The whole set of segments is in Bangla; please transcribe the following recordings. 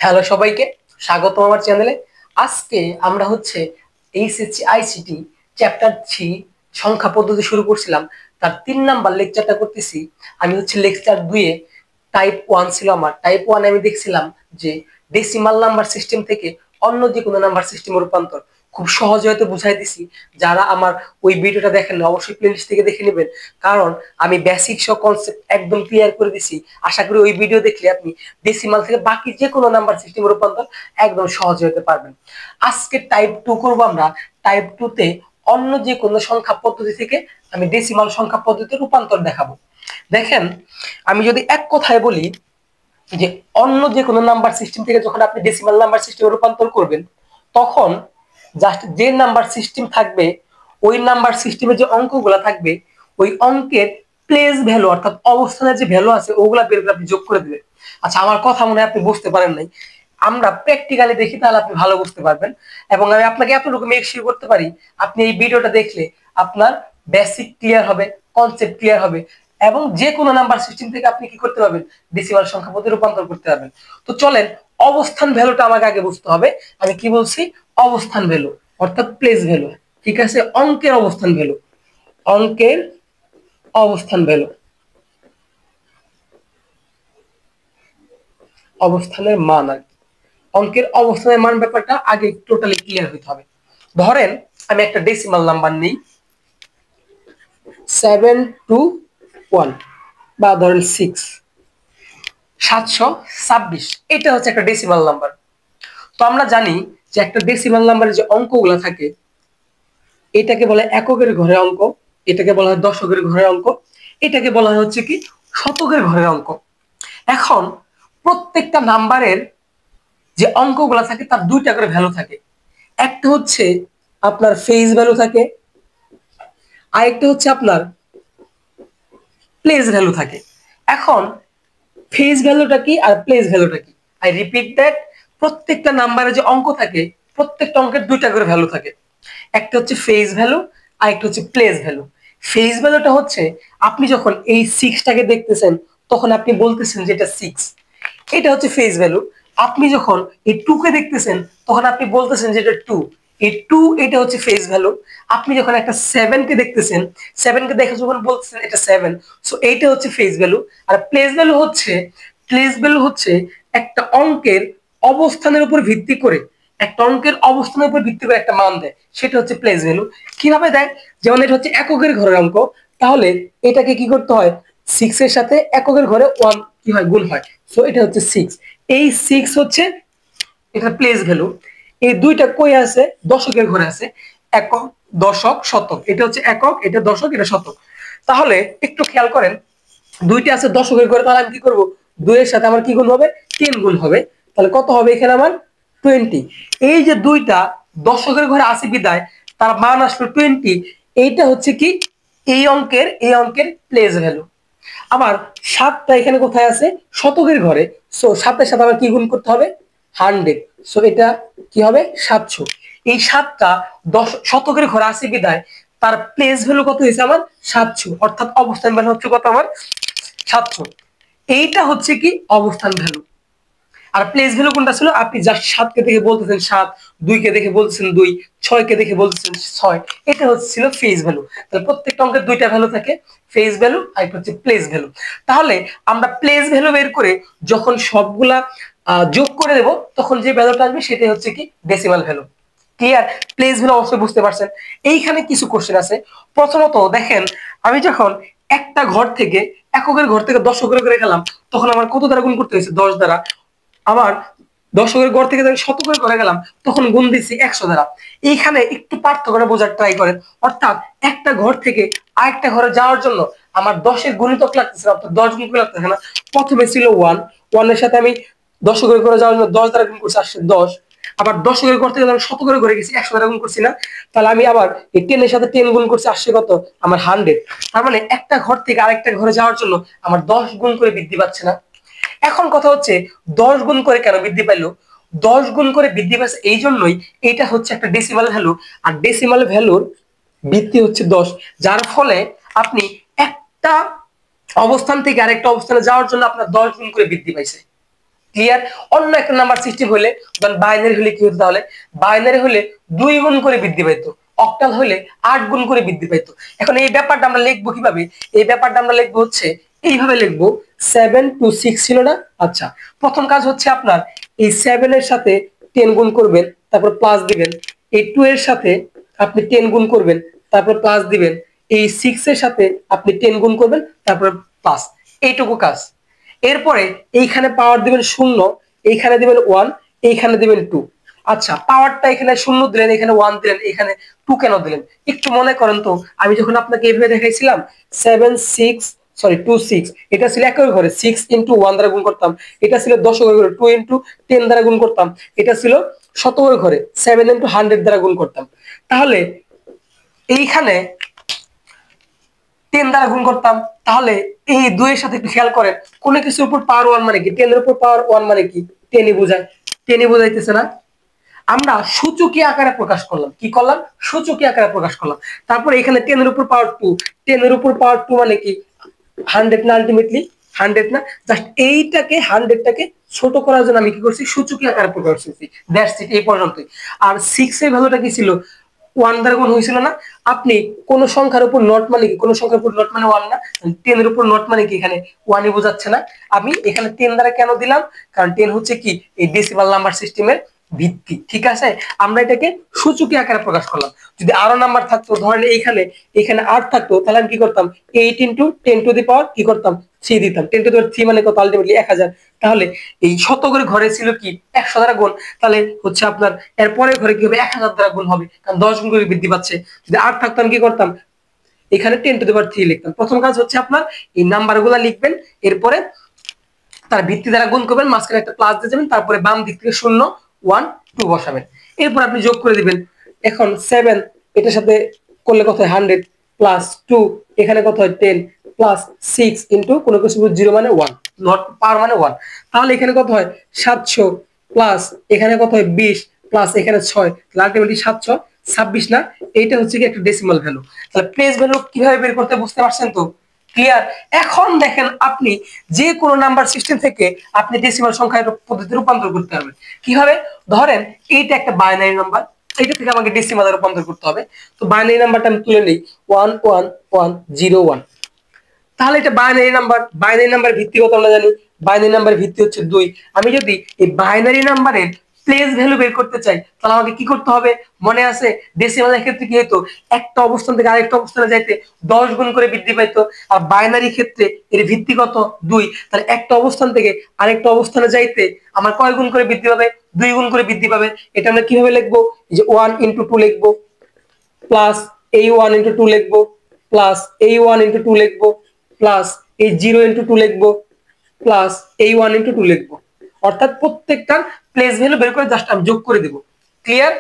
হ্যালো সবাইকে, স্বাগতম আমার চ্যানেলে। আজকে আমরা হচ্ছে এইচএসসি আইসিটি চ্যাপ্টার 3 সংখ্যা পদ্ধতি শুরু করছিলাম, তার 3 নাম্বার লেকচারটা করতেছি। আমি হচ্ছে লেকচার 2 এ টাইপ 1 ছিল আমার। টাইপ 1 আমি দেখছিলাম যে ডেসিমাল নাম্বার সিস্টেম থেকে অন্য যে কোনো নাম্বার সিস্টেমে রূপান্তর খুব সহজে হয়তো বুঝাই দিছি। যারা আমার ওই ভিডিওটা দেখেন না, অবশ্যই প্লেলিস্ট থেকে দেখে নেবেন, কারণ আমি বেসিক সব কনসেপ্ট একদম ক্লিয়ার করে দিছি। আশা করি ওই ভিডিও দেখলে আপনি ডেসিমাল থেকে বাকি যে কোনো নাম্বার সিস্টেমে রূপান্তর একদম সহজে হতে পারবেন। আজকে টাইপ 2 করব আমরা। টাইপ 2 তে অন্য যে কোনো সংখ্যা পদ্ধতি থেকে আমি ডেসিমাল সংখ্যা পদ্ধতিতে রূপান্তর দেখাবো। দেখেন, আমি যদি এক কথায় বলি যে অন্য যে কোনো নাম্বার সিস্টেম থেকে যখন আপনি ডেসিমাল নাম্বার সিস্টেমে রূপান্তর করবেন, তখন জাস্ট যে নাম্বার সিস্টেম থাকবে, ওই নাম্বার সিস্টেমে যে অঙ্কগুলো থাকবে, ওই অঙ্কের প্লেস ভ্যালু অর্থাৎ অবস্থানের যে ভ্যালু আছে ওগুলা বের করে আপনি যোগ করে দিবেন। আচ্ছা, আমার কথা মনে হয় আপনি বুঝতে পারেন নাই। আমরা প্র্যাকটিক্যালি দেখি, তাহলে আপনি ভালো বুঝতে পারবেন। এবং আমি আপনাকে এতটুকু মেক শিওর করতে পারি, আপনি এই ভিডিওটা দেখলে আপনার বেসিক ক্লিয়ার হবে, কনসেপ্ট ক্লিয়ার হবে, এবং যে কোনো নাম্বার সিস্টেম থেকে আপনি কি করতে পারবেন, ডেসিমাল সংখ্যা পদ্ধতি রূপান্তর করতে পারবেন। তো চলেন, অবস্থান ভ্যালুটা আমাকে আগে বুঝতে হবে। আমি কি বলছি? অবস্থান ভ্যালু অর্থাৎ প্লেস ভ্যালু। ঠিক আছে, অঙ্কের অবস্থান ভ্যালু, অঙ্কের অবস্থান ভ্যালু, অবস্থানের মান আর কি। অঙ্কের অবস্থানের মান ব্যাপারটা আগে টোটালি ক্লিয়ার হইতে হবে। ধরেন আমি একটা ডেসিমাল নাম্বার নিই, 721, বা ধরেন 726। এটা হচ্ছে একটা ডেসিমাল নাম্বার। তো আমরা জানি যে একটা ডেসিমাল নাম্বারের যে অঙ্কগুলো থাকে, এটাকে বলে এককের ঘরের অঙ্ক, এটাকে বলা হয় দশকের ঘরের অঙ্ক, এটাকে বলা হয় হচ্ছে কি শতকের ঘরের অঙ্ক। এখন প্রত্যেকটা নাম্বারের যে অঙ্কগুলো থাকে তার দুইটা করে ভ্যালু থাকে। একটা হচ্ছে আপনার ফেজ ভ্যালু থাকে, আর একটা হচ্ছে আপনার প্লেস ভ্যালু থাকে। এখন ফেজ ভ্যালুটা কি আর প্লেস ভ্যালুটা কি? আই রিপিট দ্যাট, প্রত্যেকটা নাম্বারে যে অঙ্ক থাকে, প্রত্যেকটা অঙ্কের দুইটা করে ভ্যালু থাকে। একটা হচ্ছে ফেজ ভ্যালু, আর একটা হচ্ছে প্লেস ভ্যালু। ফেজ ভ্যালুটা হচ্ছে আপনি যখন এই 6টাকে দেখতেছেন, তখন আপনি বলতেছেন যে এটা 6, এটা হচ্ছে ফেজ ভ্যালু। আপনি যখন এই 2 কে দেখতেছেন, তখন আপনি বলতেছেন যে এটা 2, এই 2 এটা হচ্ছে ফেজ ভ্যালু। আপনি যখন একটা 7 কে দেখতেছেন, 7 কে দেখে যখন বলতেছেন এটা 7, সো এইটা হচ্ছে ফেজ ভ্যালু। আর প্লেস ভ্যালু হচ্ছে একটা অঙ্কের অবস্থানের উপর ভিত্তি করে, একটা অঙ্কের অবস্থানের উপর ভিত্তি করে একটা মান দেয়, সেটা হচ্ছে প্লেস ভ্যালু। কিভাবে দেয়? যেমন এটা হচ্ছে এককের ঘরের অঙ্ক, তাহলে এটাকে কি করতে হয়, 6 এর সাথে এককের ঘরে 1 কি হয়, গুণ হয়। সো এটা হচ্ছে 6। এই 6 হচ্ছে এটা প্লেস ভ্যালু। এই দুইটা কই আছে? দশকের ঘরে আছে। একক, দশক, শতক। এটা হচ্ছে একক, এটা দশক, এটা শতক। তাহলে একটু খেয়াল করেন, দুইটা আছে দশকের ঘরে, তাহলে আমি কি করব, 2 এর সাথে আমার কি গুণ হবে, 3 গুণ হবে। তাহলে কত হবে এখানে আমার? 20। এই যে দুইটা দশকের ঘরে আছে বিদায় তার মান আসলো 20। এইটা হচ্ছে কি এই অঙ্কের প্লেস ভ্যালু। আবার 7টা এখানে কোথায় আছে? শতকের ঘরে। সো 7-এর সাথে আমার কি গুণ করতে হবে? 100। সো এটা কি হবে? 700। এই 7টা শতকের ঘরে আছে বিদায় তার প্লেস ভ্যালু কত হয়েছে আমার? 700। অর্থাৎ অবস্থান ভ্যালু হচ্ছে কত আমার? 700। এইটা হচ্ছে কি অবস্থান ভ্যালু। আর প্লেস ভ্যালু কোনটা ছিল? আপনি জাস্ট 7 কে দেখে বলতেছেন 7, 2 কে দেখে বলতেছেন 2, 6 কে দেখে বলতেছেন 6। এটা হচ্ছিল ফেজ ভ্যালু। তাহলে প্রত্যেকটা অঙ্কের দুইটা ভ্যালু থাকে, ফেজ ভ্যালু আর একটা হচ্ছে প্লেস ভ্যালু। তাহলে আমরা প্লেস ভ্যালু বের করে যখন সবগুলা যোগ করে দেব, তখন যে ভ্যালুটা আসবে সেটাই হচ্ছে কি decimal value. Clear? Place value অবশ্যই বুঝতে পারছেন। এইখানে কিছু কোশ্চেন আছে। প্রথমত দেখেন, আমি যখন একটা ঘর থেকে এককের ঘর থেকে দশকের ঘরে গেলাম, তখন আমার কত দ্বারা গুণ করতে হয়েছে? 10 দ্বারা। আবার দশকের ঘর থেকে যখন শতকের ঘরে গেলাম, তখন গুণ দিচ্ছি 100 দ্বারা। এইখানে একটু পার্থক্য বোঝার ট্রাই করেন। অর্থাৎ একটা ঘর থেকে আরেকটা ঘরে যাওয়ার জন্য আমার 10-এর গুণিতক লাগতেছে, অর্থাৎ 10 গুণ করে লাগতেছে না। প্রথমে ছিল 1 এর সাথে আমি দশকের ঘরে যাওয়ার জন্য 10 দ্বারা গুণ করছি, আসছে 10। আবার দশকের ঘর থেকে যখন শতকের ঘরে গেছি, 100 দ্বারা গুণ করছি না। তাহলে আমি আবার এই 10 এর সাথে 10 গুণ করছি, আসছে কত? আমার 100। তার মানে একটা ঘর থেকে আরেকটা ঘরে যাওয়ার জন্য আমার 10 গুণ করে বৃদ্ধি পাচ্ছে না। এখন কথা হচ্ছে 10 গুণ করে কেন বৃদ্ধি পাইলো? 10 গুণ করে বৃদ্ধি পাচ্ছে এই জন্যই, এটা হচ্ছে একটা ডেসিমাল ভ্যালু, আর ডেসিমাল ভ্যালুর ভিত্তি হচ্ছে 10। যার ফলে আপনি একটা অবস্থান থেকে আরেকটা অবস্থানে যাওয়ার জন্য আপনার 10 গুণ করে বৃদ্ধি পাইছে। ক্লিয়ার? অন্য একটা নাম্বার সিস্টেম হলে, ধরেন বাইনারি হলে কি হতো, তাহলে বাইনারি হলে 2 গুণ করে বৃদ্ধি পাইতো, অক্টাল হলে 8 গুণ করে বৃদ্ধি পাইতো। এখন এই ব্যাপারটা আমরা লিখবো কিভাবে? এই ব্যাপারটা আমরা লিখবো হচ্ছে এইভাবে লিখবো, 7 to 6 ছিল না? আচ্ছা, প্রথম কাজ হচ্ছে আপনার এই 7 এর সাথে 10 গুণ করবেন, তারপর প্লাস দিবেন। এই 2 এর সাথে আপনি 10 গুণ করবেন, তারপর প্লাস দিবেন। এই 6 এর সাথে আপনি 10 গুণ করবেন, তারপর প্লাস। এইটুকু কাজ। এরপরে এইখানে পাওয়ার দিবেন 0, এইখানে দিবেন 1, এইখানে দিবেন 2। আচ্ছা, পাওয়ারটা এখানে 0 দিলেন, এখানে 1 দিলেন, এখানে 2 কেন দিলেন? একটু মনে করেন তো, আমি যখন আপনাকে এইভাবে দেখাইছিলাম 7 6 সরি 2 6, এটা ছিল একের ঘরে 6 ইনটু 1 দ্বারা গুণ করতাম, এটা ছিল 10 এর ঘরে 2 ইনটু 10 দ্বারা গুণ করতাম, এটা ছিল 100 এর ঘরে 7 ইনটু 100 দ্বারা গুণ করতাম। তাহলে এইখানে 10 দ্বারা গুণ করতাম। তাহলে এই 2 এর সাথে একটু খেয়াল করেন, কোন কিছুর উপর পাওয়ার 1 মানে কি? 10 এর উপর পাওয়ার 1 মানে কি? 10 ই বোঝায়। 10 ই বোঝাইতেছে না? আমরা সূচকীয় আকারে প্রকাশ করলাম। কি করলাম? সূচকীয় আকারে প্রকাশ করলাম। তারপর এখানে 10 এর উপর পাওয়ার 2, 10 এর উপর পাওয়ার 2 মানে কি? 100 না? আলটিমেটলি 100 না? জাস্ট এইটাকে 100টাকে ছোট করার জন্য আমি কি করছি? সূচকীয় আকারে প্রকাশ করছি। দ্যাটস ইট, এই পর্যন্তই। আর 6 এর ভ্যালুটা কি ছিল? 1 দ্বারা গুণ হয়েছিল না? আপনি কোন সংখ্যার উপর নট মানে কি? কোন সংখ্যার উপর নট মানে 1 না? 10 এর উপর নট মানে কি? এখানে 1 ই বোঝাচ্ছে না? আমি এখানে 10 দ্বারা কেন দিলাম? কারণ 10 হচ্ছে কি? এই ডেসিমাল নাম্বার সিস্টেমের ভিত্তি। ঠিক আছে? আমরা এটাকে সূচকীয় আকারে প্রকাশ করলাম। যদি আরো নাম্বার থাকতো, ধরেন এখানে 8 থাকতো, তাহলে আমি কি করতাম? 8 ইনটু 10 টু দি পাওয়ার কি করতাম? 3 দিতাম। 10 টু দি পাওয়ার 3 মানে কত? আলটিমেটলি 1000। তাহলে এই শতকের ঘরে ছিল কি? 100 দ্বারা গুণ। তাহলে হচ্ছে আপনার এর পরের ঘরে কি হবে? 1000 দ্বারা গুণ হবে, কারণ 10 গুণ করে বৃদ্ধি পাচ্ছে। যদি 8 থাকতো আমি কি করতাম? এখানে 10 টু দি পাওয়ার 3 লিখতাম। প্রথম কাজ হচ্ছে আপনার এই নাম্বারগুলো লিখবেন, এরপরে তার ভিত্তি দ্বারা গুণ করবেন, মাঝখানে একটা প্লাস দিয়ে যাবেন, তারপরে বাম দিক থেকে 0 1 2 বসাবেন। এরপর আপনি যোগ করে দিবেন। এখন 7 এটার সাথে করলে কত হয়? 100 প্লাস 2 এখানে কত হয়? 10 প্লাস 6 ইনটু কোন কিছু 0 মানে 1, নট পাওয়ার মানে 1। তাহলে এখানে কত হয়? 700 প্লাস এখানে কত হয়? 20 প্লাস এখানে 6, তাহলে আলটিমেটলি 726 না? এইটা হচ্ছে কি একটা ডেসিমাল ভ্যালু। তাহলে প্লেস ভ্যালু কিভাবে বের করতে বুঝতে পারছেন তো? ক্লিয়ার? এখন দেখেন, আপনি যে কোনো নাম্বার সিস্টেম থেকে আপনি ডেসিমাল সংখ্যার পদ্ধতিতে রূপান্তর করতে পারবেন। কিভাবে? ধরেন এইটা একটা বাইনারি নাম্বার, এটা থেকে আমাকে ডেসিমালে রূপান্তর করতে হবে। তো বাইনারি নাম্বারটা আমি তুলে নেই, 11101। তাহলে এটা বাইনারি নাম্বার। বাইনারি নাম্বার ভিত্তি কত আমরা জানি? বাইনারি নাম্বার ভিত্তি হচ্ছে 2। আমি যদি এই বাইনারি নাম্বারের প্লেস ভ্যালু বের করতে চাই, তাহলে আমাকে কি করতে হবে? মনে আছে ডেসিমালের ক্ষেত্রে কি হতো? একটা অবস্থান থেকে আরেকটা অবস্থানে যাইতে 10 গুণ করে বৃদ্ধি পাইতো। আর বাইনারি ক্ষেত্রে এর ভিত্তি কত? 2। তাহলে একটা অবস্থান থেকে আরেকটা অবস্থানে যাইতে আমার কয় গুণ করে বৃদ্ধি পাবে? 2 গুণ করে বৃদ্ধি পাবে। এটা আমরা কিভাবে লিখবো? এই যে 1 ইনটু 2 লিখবো, প্লাস এই 1 ইনটু 2 লিখবো, প্লাস এই 1 ইনটু 2 লিখবো, প্লাস এই 0 ইনটু 2 লিখবো, প্লাস এই 1 ইনটু 2 লিখবো। অর্থাৎ প্রত্যেকটার প্লেস ভ্যালু বের করে জাস্ট আমি যোগ করে দেব। ক্লিয়ার?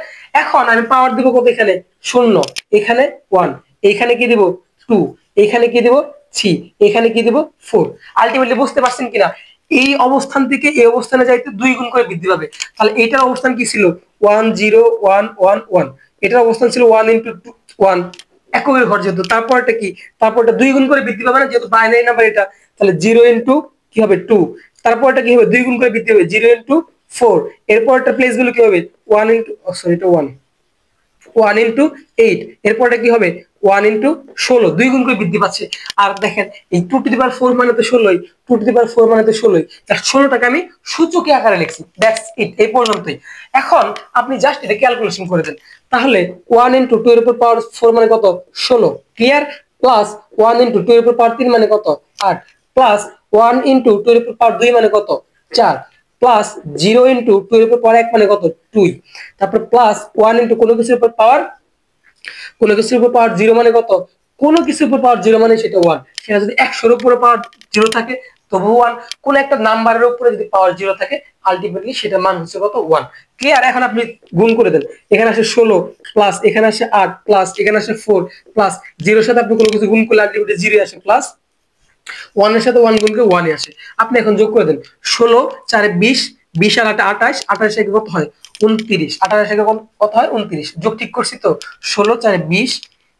এখন আমি পাওয়ার দেব কত? এখানে 0, এখানে 1, এখানে কি দেব? 2, এখানে কি দেব? 3, এখানে কি দেব? 4। আলটিমেটলি বুঝতে পারছেন কিনা? এই অবস্থান থেকে এই অবস্থানে যাইতে 2 গুণ করে বৃদ্ধি পাবে। তাহলে এটার অবস্থান কি ছিল? 1 0 1 1 1। এটার অবস্থান ছিল 1 ইনটু 1, এককের ঘর যেহেতু। তারপরটা কি? তারপরটা 2 গুণ করে বৃদ্ধি পাবে না, যেহেতু বাইনারি নাম্বার এটা। তাহলে 0 ইনটু কি হবে? 2। তারপরটা কি হবে? 2 গুণ করে বৃদ্ধি হবে, 0 ইনটু 4। এরপরটা প্লেস গুলো কি হবে? 1 ইনটু সরি এটা 1 ইনটু 8। এরপরটা কি হবে? 1 ইনটু 16, 2 গুণ করে বৃদ্ধি পাচ্ছে। আর দেখেন এই 2 টু দি পাওয়ার 4 মানে তো 16, 2 টু দি পাওয়ার 4 মানে তো 16। তার 16টাকে আমি সূচকীয় আকারে লিখছি। দ্যাটস ইট, এই পর্যন্তই। এখন আপনি জাস্ট এটা ক্যালকুলেশন করে দেন। তাহলে 1 ইনটু 2 এর উপর পাওয়ার 4 মানে কত? 16। ক্লিয়ার? প্লাস 1 ইনটু 2 এর উপর পাওয়ার 3 মানে কত? 8। প্লাস 1 ইনটু 2 এর উপর পাওয়ার 2 মানে কত? 4। প্লাস 0 ইনটু 2 এর উপর পাওয়ার 1 মানে কত? 2। তারপর প্লাস 1 ইনটু কোনো কিছুর উপর পাওয়ার 0 মানে কত? কোনো কিছুর উপর পাওয়ার 0 মানে সেটা 1। সেটা যদি 100 এর উপরে পাওয়ার 0 থাকে তবু 1। কোন একটা নাম্বারের উপরে যদি পাওয়ার 0 থাকে আলটিমেটলি সেটা মান হচ্ছে কত? 1। ক্লিয়ার? এখন আপনি গুণ করে দেন। এখানে আসে 16 প্লাস এখানে আসে 8 প্লাস এখানে আসে 4 প্লাস 0 এর সাথে আপনি কোনো কিছু গুণ করলে আলটিমেটলি 0 আসে, প্লাস 1 এর সাথে 1 গুণ করে 1 আসে। আপনি এখন যোগ করে দেন। 16 4 20, 20 আর 8 28, 28 এর কত হয়? 29। 28 এর কত হয়? 29। যোগ ঠিক করছি তো? 16 4 20,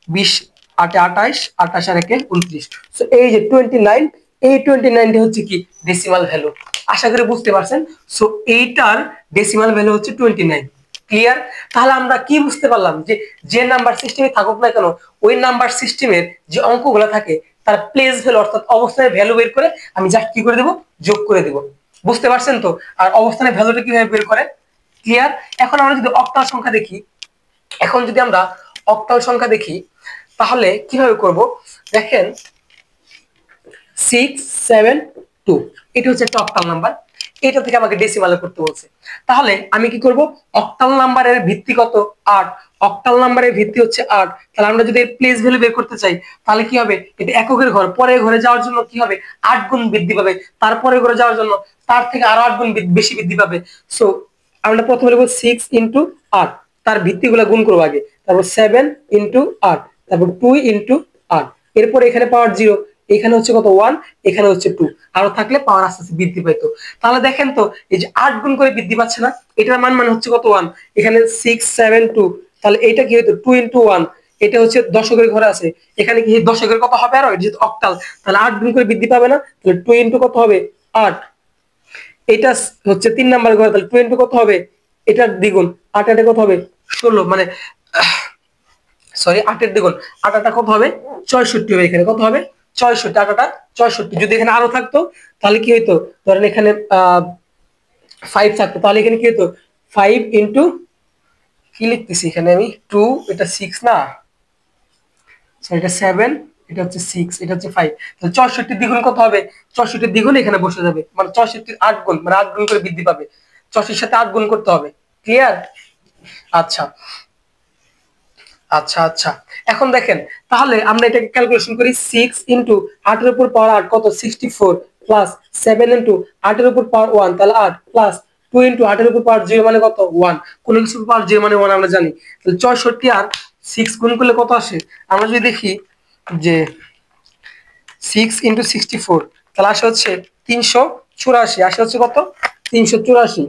20 8 28, 28 আর 1 29। সো এই যে 29, এই 29টা হচ্ছে কি? Decimal value. আশা করি বুঝতে পারছেন। সো এইটার ডেসিমাল ভ্যালু হচ্ছে 29। ক্লিয়ার? তাহলে আমরা কি বুঝতে পারলাম যে যে নাম্বার সিস্টেমে থাকুক না কেন, ওই নাম্বার সিস্টেমের যে অঙ্কগুলো থাকে তার প্লেস ভ্যালু অর্থাৎ অবস্থানের ভ্যালু বের করে আমি জাস্ট কি করে দেব, যোগ করে দেব। বুঝতে পারছেন তো? আর অবস্থানের ভ্যালুটা কিভাবে বের করে? ক্লিয়ার? এখন আমরা যদি অক্টাল সংখ্যা দেখি, তাহলে কিভাবে করব দেখেন, 672 এটা হচ্ছে একটা অক্টাল নাম্বার, এটা থেকে আমাকে ডেসিমালে করতে বলছে। তাহলে আমি কি করব, অক্টাল নাম্বারের ভিত্তি কত? 8। অক্টাল নাম্বারের ভিত্তি হচ্ছে 8। তাহলে আমরা যদি এর প্লেস ভ্যালু বের করতে চাই তাহলে কি হবে, এটা এককের ঘর, পরের ঘরে যাওয়ার জন্য কি হবে, 8 গুণ বৃদ্ধি পাবে, তারপরে ঘরে যাওয়ার জন্য তার থেকে আরো 8 গুণ বেশি বৃদ্ধি পাবে। সো আমরা প্রথমে লিখব 6 ইনটু 8, তার ভিত্তিগুলো গুণ করব আগে, তারপর 7 ইনটু 8, তারপর 2 ইনটু 8, এরপর এখানে পাওয়ার 0, এখানে হচ্ছে কত 1, এখানে হচ্ছে 2, আরো থাকলে পাওয়ার আস্তে আস্তে বৃদ্ধি পাইতো। তাহলে দেখেন তো এই যে 8 গুণ করে বৃদ্ধি পাচ্ছে না, এটার মান মানে হচ্ছে কত 1, এখানে 672, তাহলে এটা কি হতো 2 ইনটু 1, এটা হচ্ছে দশকের ঘরে আছে, এখানে কি দশকের কত হবে, আরো এটা যেহেতু অক্টাল তাহলে 8 গুণ করে বৃদ্ধি পাবে না, তাহলে 2 ইনটু কত হবে 8, এটা হচ্ছে 3 নাম্বার ঘরে, তাহলে 2 ইনটু কত হবে, এটার দ্বিগুণ 8 8 কত হবে 16, মানে সরি 8 এর দ্বিগুণ 8 8 কত হবে 64 হবে, এখানে কত হবে 64, 8 8 64। যদি এখানে আরো থাকতো তাহলে কি হইতো, ধরেন এখানে 5 থাকতো, তাহলে এখানে কি হতো 5 ইনটু কি লিখতেছি এখানে আমি 2, এটা 6 না, সরি এটা 7, এটা হচ্ছে 6, এটা হচ্ছে 5, তাহলে 64 দ্বিগুণ কত হবে, 64 দ্বিগুণ এখানে বসে যাবে, মানে 64 8 গুণ, মানে 8 গুণ করে বৃদ্ধি পাবে, 64 সাথে 8 গুণ করতে হবে। ক্লিয়ার? আচ্ছা আচ্ছা আচ্ছা, এখন দেখেন তাহলে আমরা এটাকে ক্যালকুলেশন করি, 6 ইনটু 8 এর উপর পাওয়ার 8 কত 64, প্লাস 7 ইনটু 8 এর উপর পাওয়ার 1 তাহলে 8, প্লাস 2 ইনটু 8 এর উপর পাওয়ার 0 মানে কত 1, কোন কিছুর পাওয়ার 0 মানে 1 আমরা জানি। তাহলে 64 আর 6 গুণ করলে কত আসে, আমরা যদি দেখি যে 6 ইনটু 64 তাহলে আসে হচ্ছে 384, আসে হচ্ছে কত 384,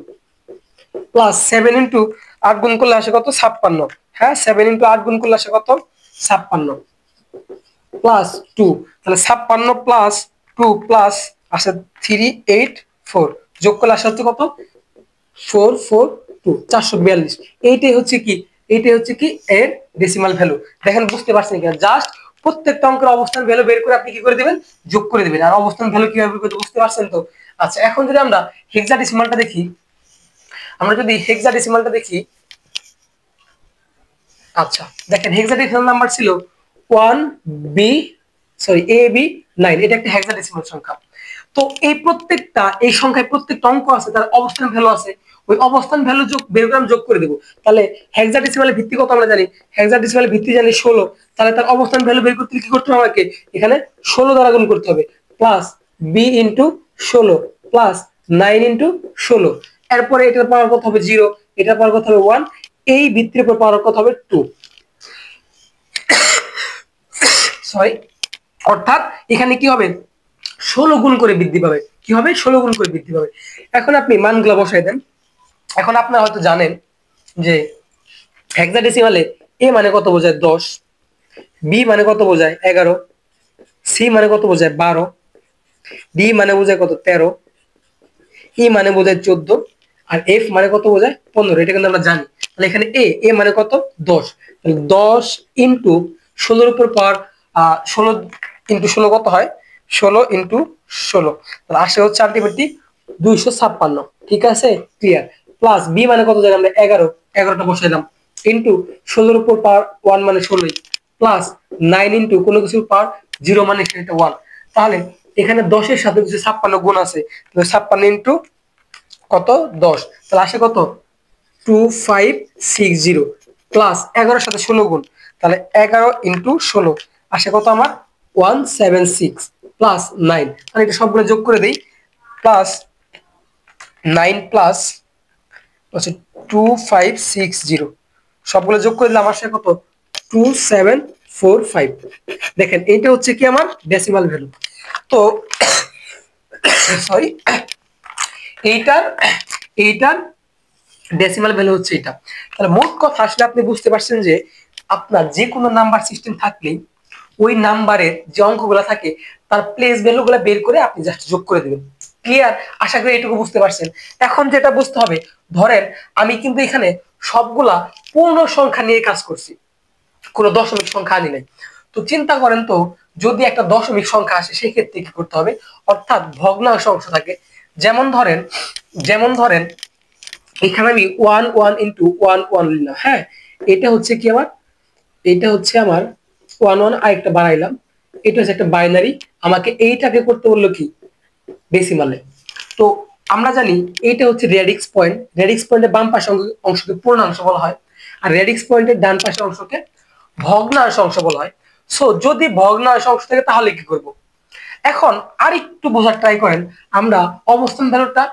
প্লাস 7 ইনটু 8 গুণ করলে আসে কত 56, হ্যাঁ 7 ইনটু 8 গুণ করলে আসে কত 56, প্লাস 2, তাহলে 56 প্লাস 2 প্লাস আসে 384, যোগ করলে আসে হচ্ছে কত 442, 442। এইটাই হচ্ছে কি, এইটাই হচ্ছে কি এর ডেসিমাল ভ্যালু। দেখেন বুঝতে পারছেন কিনা, জাস্ট প্রত্যেকটা অঙ্কের অবস্থান ভ্যালু বের করে আপনি কি করে দিবেন, যোগ করে দিবেন। আর অবস্থান ভ্যালু কিভাবে বের করতে বুঝতে পারছেন তো? আচ্ছা এখন যদি আমরা হেক্সাডেসিমালটা দেখি, আচ্ছা দেখেন হেক্সাডেসিমাল নাম্বার ছিল 1 B 9, এটা একটা হেক্সাডেসিমাল সংখ্যা। তো এই প্রত্যেকটা এই সংখ্যায় প্রত্যেকটা অঙ্ক আছে, তার অবস্থান ভ্যালু আছে, ওই অবস্থান ভ্যালু যোগ বের করে যোগ করে দেব। তাহলে হেক্সাডেসিমালের ভিত্তি কত আমরা জানি, হেক্সাডেসিমালের ভিত্তি জানি 16, তাহলে তার অবস্থান ভ্যালু বের করতে কি করতে হবে, আমাকে এখানে 16 দ্বারা গুণ করতে হবে, plus B into 16 plus 9 into 16, এরপরে এটার পাওয়ার কত হবে 0, এটার পাওয়ার কত হবে 1, এই ভিত্তির উপর পাওয়ার কত হবে 2, সরি অর্থাৎ এখানে কি হবে 16 গুণ করে বৃদ্ধি পাবে, কি হবে 16 গুণ করে বৃদ্ধি পাবে। এখন আপনি মানগুলো বসাই দেন। এখন আপনারা হয়তো জানেন যে হেক্সাডেসিমালে এ মানে কত বোঝায় 10, বি মানে কত বোঝায় 11, সি মানে কত বোঝায় 12, ডি মানে বোঝায় কত 13, ই মানে বোঝায় 14, আর এফ মানে কত বোঝায় 15, এটা কিন্তু আমরা জানি। তাহলে এখানে এ মানে কত 10, তাহলে 10 ইনটু 16 উপর পাওয়ার 16 ইনটু 16 কত হয় 16 ইনটু 16, তাহলে আসে হচ্ছে আলটিমেটলি 256। ঠিক আছে? ক্লিয়ার? প্লাস বি মানে কত জানি আমরা 11, 11টা বসাইলাম, ইনটু 16 উপর পাওয়ার 1 মানে 16, প্লাস 9 ইনটু কোনো কিছুর পাওয়ার 0 মানে এটা 1। তাহলে এখানে 10 এর সাথে কিছু 56 গুণ আছে, তাহলে 56 ইনটু কত 10, তাহলে আসে কত 2560, প্লাস 11 এর সাথে 16 গুণ, তাহলে 11 ইনটু 16 আসে কত আমার 176, প্লাস 9, তাহলে এটা সবগুলো যোগ করে দেই, প্লাস 9 প্লাস হচ্ছে 2560, সবগুলো যোগ করে দিলাম আসে কত 2745। দেখেন এইটা হচ্ছে কি আমার ডেসিমাল ভ্যালু। তো সরি এইটার এইটার ডেসিমাল ভ্যালু হচ্ছে এটা। তাহলে মোট কথা আসলে আপনি বুঝতে পারছেন যে আপনার যে কোনো নাম্বার সিস্টেম থাকলেই ওই নাম্বারের যে অঙ্কগুলো থাকে তার প্লেস ভ্যালুগুলো বের করে আপনি জাস্ট যোগ করে দিবেন। ক্লিয়ার? আশা করি এটুকু বুঝতে পারছেন। এখন যেটা বুঝতে হবে, ধরেন আমি কিন্তু এখানে সবগুলা পূর্ণ সংখ্যা নিয়ে কাজ করছি, কোনো দশমিক সংখ্যা আনি নাই। তো চিন্তা করেন তো, যদি একটা দশমিক সংখ্যা আসে সেক্ষেত্রে কি করতে হবে, অর্থাৎ ভগ্নাংশ অংশ থাকে। যেমন ধরেন এখানে আমি 1 1 ইন্টু 1 1 নিলাম। হ্যাঁ, এটা হচ্ছে কি আমার, এটা হচ্ছে আমার 1 1, আরেকটা বাড়াইলাম, এটা হচ্ছে একটা বাইনারি। আমাকে এইটাকে করতে বললো কি, ডেসিমালে। তো আমরা জানি এইটা হচ্ছে রেডিক্স পয়েন্ট। রেডিক্স পয়েন্টের বাম পাশে অংশকে পূর্ণাংশ বলা হয়, আর রেডিক্স পয়েন্টের ডান পাশে অংশকে ভগ্নাংশ অংশ বলা হয়। সো যদি ভগ্নাংশ অংশ থাকে তাহলে কি করব, এখন আরেকটু বোঝার ট্রাই করেন। আমরা অবস্থান ভ্যালুটা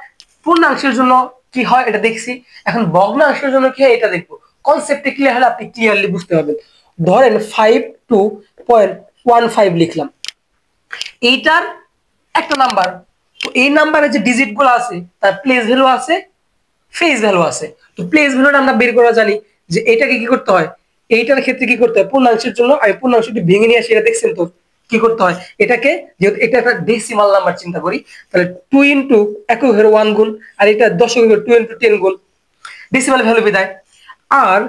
পূর্ণাংশের জন্য কি হয় এটা দেখছি, এখন ভগ্নাংশের জন্য কি হয় এটা দেখবো। কনসেপ্টে ক্লিয়ার হলে আপনি ক্লিয়ারলি বুঝতে পারবেন। ধরেন 52.15 লিখলাম, এইটার একটা নাম্বার। তো এই নাম্বারে যে ডিজিট গুলো আছে তার প্লেস ভ্যালু আছে, ফেজ ভ্যালু আছে। তো প্লেস ভ্যালুটা আমরা বের করা জানি যে এটাকে কি করতে হয়, এইটার ক্ষেত্রে কি করতে হয়, পূর্ণাংশের জন্য আমি পূর্ণাংশটি ভেঙে নিয়ে আসি, এটা দেখছেন তো কি করতে হয়, এটাকে যেহেতু এটা একটা ডেসিমাল নাম্বার চিন্তা করি, তাহলে 2 ইন্টু এককের 1 গুণ, আর এটা দশকের 2 ইন্টু 10 গুণ, ডেসিমাল ভ্যালু বিদায়। আর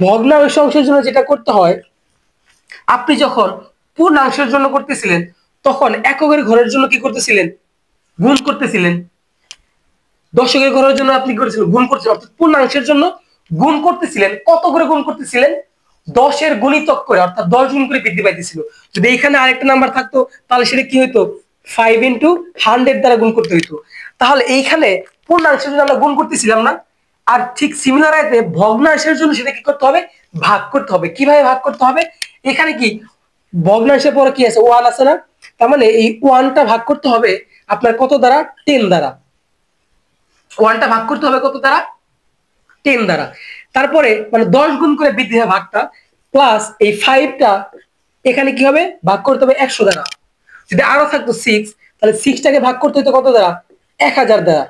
ভগ্নাংশ অংশের জন্য যেটা করতে হয়, আপনি যখন পূর্ণাংশের জন্য করতেছিলেন তখন এককের ঘরের জন্য কি করতেছিলেন, গুণ করতেছিলেন। দশকের ঘরের জন্য আপনি করেছিলেন গুণ করছিলেন, অর্থাৎ পূর্ণাংশের জন্য গুণ করতেছিলেন। কত করে গুণ করতেছিলেন, 10-এর গুণিতক করে, অর্থাৎ 10 গুণ করে বৃদ্ধি পাইতেছিল। যদি এখানে আরেকটা নাম্বার থাকতো তাহলে সেটা কি হইতো, 5 ইন্টু 100 দ্বারা গুণ করতে হইতো। তাহলে এইখানে পূর্ণাংশের জন্য আমরা গুণ করতেছিলাম না, আর ঠিক সিমিলার আইতে ভগ্নাংশের জন্য সেটা কি করতে হবে, ভাগ করতে হবে। কিভাবে ভাগ করতে হবে, এখানে কি ভগ্নাংশের পরে কি আছে, 1 আছে না, তার মানে এই 1টা ভাগ করতে হবে আপনার কত দ্বারা, 10 দ্বারা। 1টা ভাগ করতে হবে কত দ্বারা, 10 দ্বারা। তারপরে মানে 10 গুণ করে বৃদ্ধি হয় ভাগটা, প্লাস এই 5টা এখানে কি হবে, ভাগ করতে হবে 100 দ্বারা। যদি আরো থাকতো 6, তাহলে 6টাকে ভাগ করতে হতো কত দ্বারা, 1000 দ্বারা।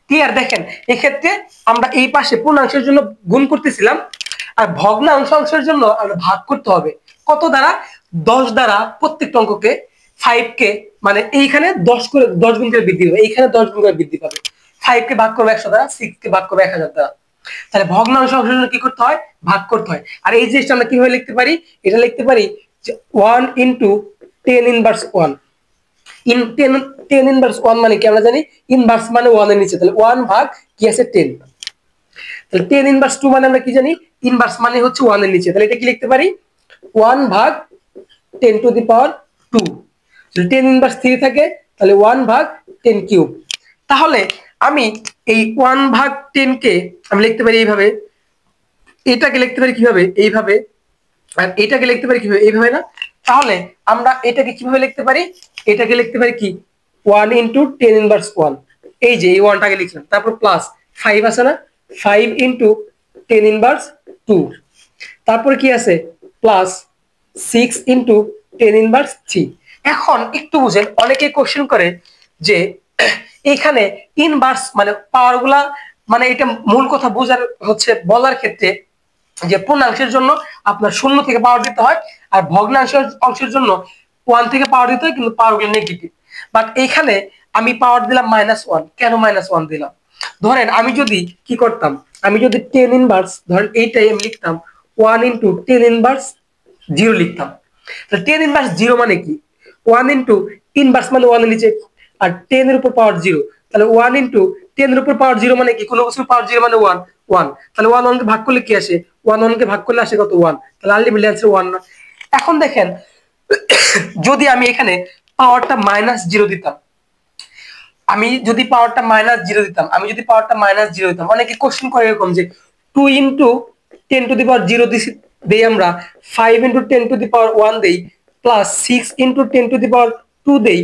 ক্লিয়ার? দেখেন এক্ষেত্রে আমরা এই পাশে পূর্ণাংশের জন্য গুণ করতেছিলাম, আর ভগ্নাংশ অংশের জন্য আমরা ভাগ করতে হবে কত দ্বারা, 10 দ্বারা। প্রত্যেকটা অঙ্ককে 5 কে মানে এইখানে 10 করে 10 গুণ করে বৃদ্ধি পাবে, এইখানে 10 গুণ করে বৃদ্ধি পাবে। 5 কে ভাগ করবে 100 দ্বারা, 6 কে ভাগ করবে 1000 দ্বারা। তাহলে ভগ্নাংশ অংশের জন্য কি করতে হয়, ভাগ করতে হয়। আর এই জিনিসটা আমরা কিভাবে লিখতে পারি, এটা লিখতে পারি যে 1 ইন্টু 10 ইনভার্স 1। 10 ইনভার্স 1 মানে কি আমরা জানি, ইনভার্স মানে 1 এর নিচে, তাহলে 1 ভাগ কি আছে 10। তাহলে 10 ইনভার্স 2 মানে আমরা কি জানি, ইনভার্স মানে হচ্ছে 1 এর নিচে, তাহলে এটা কি লিখতে পারি, 1 ভাগ 10 টু দি পাওয়ার 2। যদি 10 ইনভার্স 3 থাকে তাহলে 1 ভাগ 10 কিউব। তাহলে আমি এই 1 ভাগ 10 কে আমি লিখতে পারি এইভাবে, এটাকে লিখতে পারি কিভাবে, এইভাবে, আর এটাকে লিখতে পারি কিভাবে, এইভাবে না। তাহলে আমরা এটাকে কিভাবে লিখতে পারি, এটাকে লিখতে পারি কি, 1 ইন্টু 10 ইনভার্স 1। এই যে এই 1টাকে লিখলাম, তারপর প্লাস 5 আছে না, 5 ইন্টু 10 ইনভার্স 2। তারপর কি আছে, প্লাস 6 ইন্টু 10 ইনভার্স 3। এখন একটু বুঝেন, অনেকে কোশ্চেন করে যে এখানে ইনভার্স মানে পাওয়ার গুলা, মানে এটা মূল কথা বোঝার হচ্ছে বলার ক্ষেত্রে যে পূর্ণাংশের জন্য আপনার 0 থেকে পাওয়ার দিতে হয়, আর ভগ্নাংশ অংশের জন্য 1 থেকে পাওয়ার দিতে হয়, কিন্তু পাওয়ার গুলো নেগেটিভ। বাট এইখানে আমি পাওয়ার দিলাম -1। কেন -1 দিলাম, ধরেন আমি যদি কি করতাম, আমি যদি 10 ইনভার্স, ধরেন এইটাই আমি লিখতাম 1 ইন্টু 10 ইনভার্স 0 লিখতাম। তাহলে 10 ইনভার্স 0 মানে কি, 1 ইন্টু ইনভার্স মানে 1 এর নিচে, আর 10 এর উপর পাওয়ার 0, তাহলে 1 ইন্টু 10 এর উপর পাওয়ার 0 মানে কি, কোনো কিছুর পাওয়ার 0 মানে 1 1। তাহলে 1 1 কে ভাগ করলে কি আসে, 1 1 কে ভাগ করলে আসে কত, 1। তাহলে আলটিমেটলি आंसर 1 না। এখন দেখেন যদি আমি এখানে পাওয়ারটা -0 দিতাম, আমি যদি পাওয়ারটা -0 দিতাম, আমি যদি পাওয়ারটা -0 দিতাম, অনেকে কোশ্চেন করে এরকম যে 2 ইনটু 10 টু দি পাওয়ার 0 দেই আমরা, 5 ইনটু 10 টু দি পাওয়ার 1 দেই, প্লাস 6 ইনটু 10 টু দি পাওয়ার 2 দেই।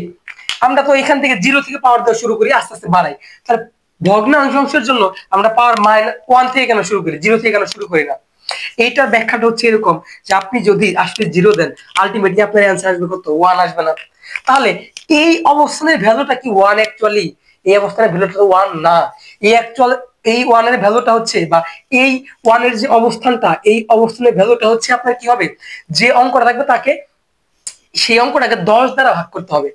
আমরা তো এখান থেকে 0 থেকে পাওয়ার দেওয়া শুরু করি, আস্তে আস্তে বাড়াই। তাহলে ভগ্নাংশ অংশের জন্য আমরা পাওয়ার -1 থেকে কেন শুরু করি, 0 থেকে কেন শুরু করি না। এইটার ব্যাখ্যাটা হচ্ছে এরকম যে আপনি যদি আসলে 0 দেন, আলটিমেটলি আপনার অ্যান্সার আসবে কত, 1 আসবে না। তাহলে এই অবস্থানের ভ্যালুটা কি 1 অ্যাকচুয়ালি, এই অবস্থানের ভ্যালুটা তো 1 না। এই অ্যাকচুয়াল এই 1 এর ভ্যালুটা হচ্ছে, বা এই 1 এর যে অবস্থানটা, এই অবস্থানের ভ্যালুটা হচ্ছে আপনার কি হবে, যে অঙ্কটা থাকবে তাকে সেই অঙ্কটাকে 10 দ্বারা ভাগ করতে হবে।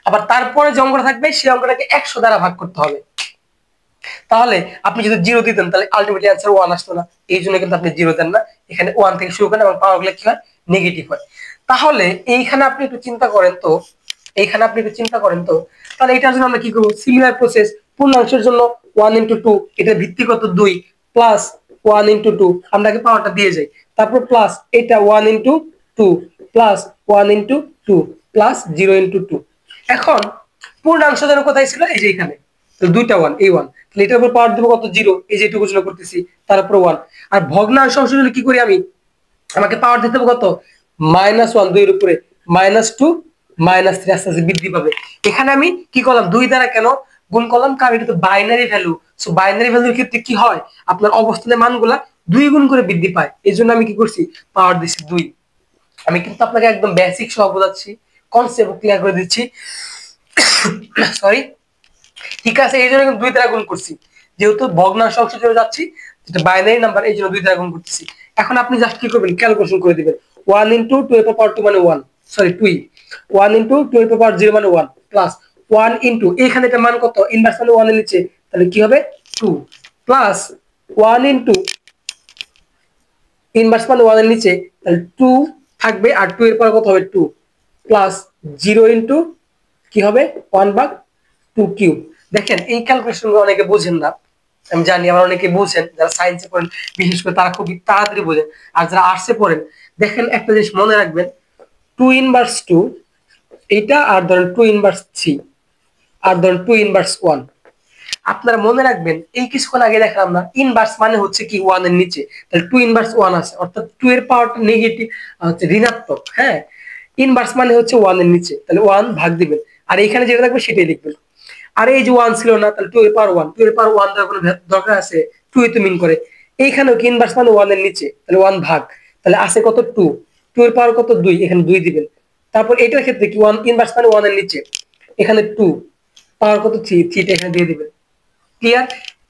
আবার তারপরে যে অঙ্কটা থাকবে সেই অঙ্কটাকে 100 দ্বারা ভাগ করতে হবে। তাহলে আপনি যদি 0 দিতেন তাহলে আলটিমেটলি অ্যান্সার 1 আসতো না, এই জন্য কিন্তু আপনি 0 দেন না, এখানে 1 থেকে শুরু করেন এবং পাওয়ার গুলো কি হয় নেগেটিভ হয়। তাহলে এইখানে আপনি একটু চিন্তা করেন তো, তাহলে এটার জন্য আমরা কি করব, সিমিলার প্রসেস, পূর্ণাংশের জন্য 1 * 2, এটা ভিত্তি কত 2 প্লাস 1 * 2, আমরা আগে পাওয়ারটা দিয়ে যাই, তারপর প্লাস এটা 1 * 2 প্লাস 1 * 2 প্লাস 0 * 2। এখন পূর্ণাংশ যেন কোথায় ছিল, এই যে এখানে, তো দুইটা 1, এই 1, তাহলে এটার উপর পাওয়ার দেব কত 0, এই যে এটুকু জন্য করতেছি, তার উপর 1। আর ভগ্নাংশ অংশ জন্য কি করি আমি, আমাকে পাওয়ার দিতে হবে কত -1, 2 এর উপরে -2 -3 আস্তে আস্তে বৃদ্ধি পাবে। এখানে আমি কি করলাম, 2 দ্বারা কেন গুণ করলাম, কারণ এটা তো বাইনারি ভ্যালু। সো বাইনারি ভ্যালুর ক্ষেত্রে কি হয়, আপনার অবস্থানের মানগুলা 2 গুণ করে বৃদ্ধি পায়, এই জন্য আমি কি করছি পাওয়ার দিছি 2। আমি কিন্তু আপনাকে একদম বেসিক সহ বোঝাচ্ছি, কনসেপ্ট ক্লিয়ার করে দিচ্ছি, সরি, ঠিক আছে। এই জন্য কিন্তু 2 দ্বারা গুণ করছি, যেহেতু ভগ্নাংশ অংশের জন্য যাচ্ছি, যেটা বাইনারি নাম্বার, এই জন্য 2 দ্বারা গুণ করতেছি। এখন আপনি জাস্ট কি করবেন, ক্যালকুলেশন করে দিবেন, 1 * 2 এর পাওয়ার 2 মানে 1, সরি 2, 1 * 2 এর পাওয়ার 0 মানে 1 প্লাস 1 * এখানে এটা মান কত, ইনভার্স মানে 1 এর নিচে, তাহলে কি হবে 2 প্লাস 1 * ইনভার্স মানে 1 এর নিচে, তাহলে 2 থাকবে, আর 2 এর পাওয়ার কত হবে 2 প্লাস 0 * কি হবে 1/2 কিউব। দেখেন এই ক্যালকুলেশনগুলো অনেকে বুঝেন না, আমি জানি, আবার অনেকে বুঝেন, যারা সায়েন্সে পড়েন বিশেষ করে তারা খুব তাড়াতাড়ি বোঝেন, আর যারা আর্টসে পড়েন দেখেন একটা জিনিস মনে রাখবেন, 2 ইনভার্স 2 এইটা, আর ধরেন 2 ইনভার্স 3, আর ধরেন 2 ইনভার্স 1। আপনারা মনে রাখবেন এই কিছুক্ষণ আগে দেখলাম না, ইনভার্স মানে হচ্ছে কি 1 এর নিচে, তাহলে 2 ইনভার্স 1 আছে, অর্থাৎ 2 এর পাওয়ারটা নেগেটিভ, হচ্ছে ঋণাত্মক, হ্যাঁ। ইনভার্স মানে হচ্ছে 1 এর নিচে, তাহলে 1 ভাগ দিবেন, আর এখানে যেটা থাকবে সেটাই লিখবেন। আর এই যে 1 ছিল না, তাহলে 2 এর পাওয়ার 1, 2 এর পাওয়ার 1 দেওয়ার কোনো দরকার আছে, 2 এ তো মিন করে। এইখানেও কি ইনভার্স মানে 1 এর নিচে, তাহলে 1 ভাগ, তাহলে আছে কত 2, 2 এর পাওয়ার কত 2, এখানে 2 দিবেন। তারপর এটার ক্ষেত্রে কি 1 ইনভার্স মানে 1 এর নিচে, এখানে 2 পাওয়ার কত 3, 3টা এখানে দিয়ে দিবেন। ক্লিয়ার?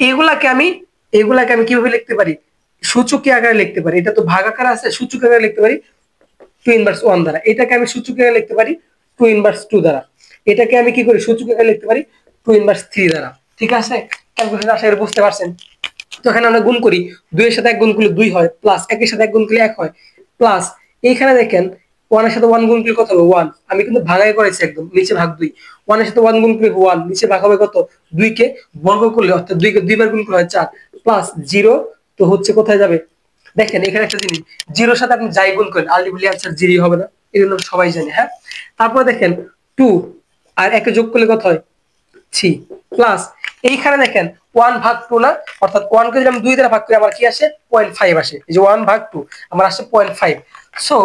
এগুলাকে আমি কিভাবে লিখতে পারি, সূচকীয় আকারে লিখতে পারি, এটা তো ভাগ আকারে আছে, সূচক আকারে লিখতে পারি 2 ইনভার্স 1 দ্বারা, এটাকে আমি সূচক আকারে লিখতে পারি 2 ইনভার্স 2 দ্বারা, এটাকে আমি কি করি সূচক আকারে লিখতে পারি 2 ইনভার্স 3 দ্বারা। ঠিক আছে, ক্যালকুলেশন আশা করি বুঝতে পারছেন। তো এখানে আমরা গুণ করি, 2 এর সাথে 1 গুণ করলে 2 হয়, প্লাস 1 এর সাথে 1 গুণ করলে 1 হয়, প্লাস এইখানে দেখেন 1 এর সাথে 1 গুণ করলে কত হবে 1, আমি কিন্তু ভাগাই করেছি একদম, নিচে ভাগ 2, 1 এর সাথে 1 গুণ করলে 1, নিচে ভাগ হবে কত 2 কে বর্গ করলে, অর্থাৎ 2 কে 2 বার গুণ করলে হয় 4, প্লাস 0, তো হচ্ছে কোথায় যাবে, দেখেন এখানে একটা জিনিস, 0 এর সাথে আপনি যাই গুণ করেন আলটিমেটলি आंसर 0 হবে না, এজন্য সবাই জানে, হ্যাঁ। তারপর দেখেন 2 আর 1 যোগ করলে কত হয় 3, প্লাস এইখানে দেখেন 1 ভাগ 2 না, অর্থাৎ 1 কে যদি আমি 2 দ্বারা ভাগ করি আমার কি আসে 0.5 আসে, এই যে 1 ভাগ 2 আমার আসে 0.5। সো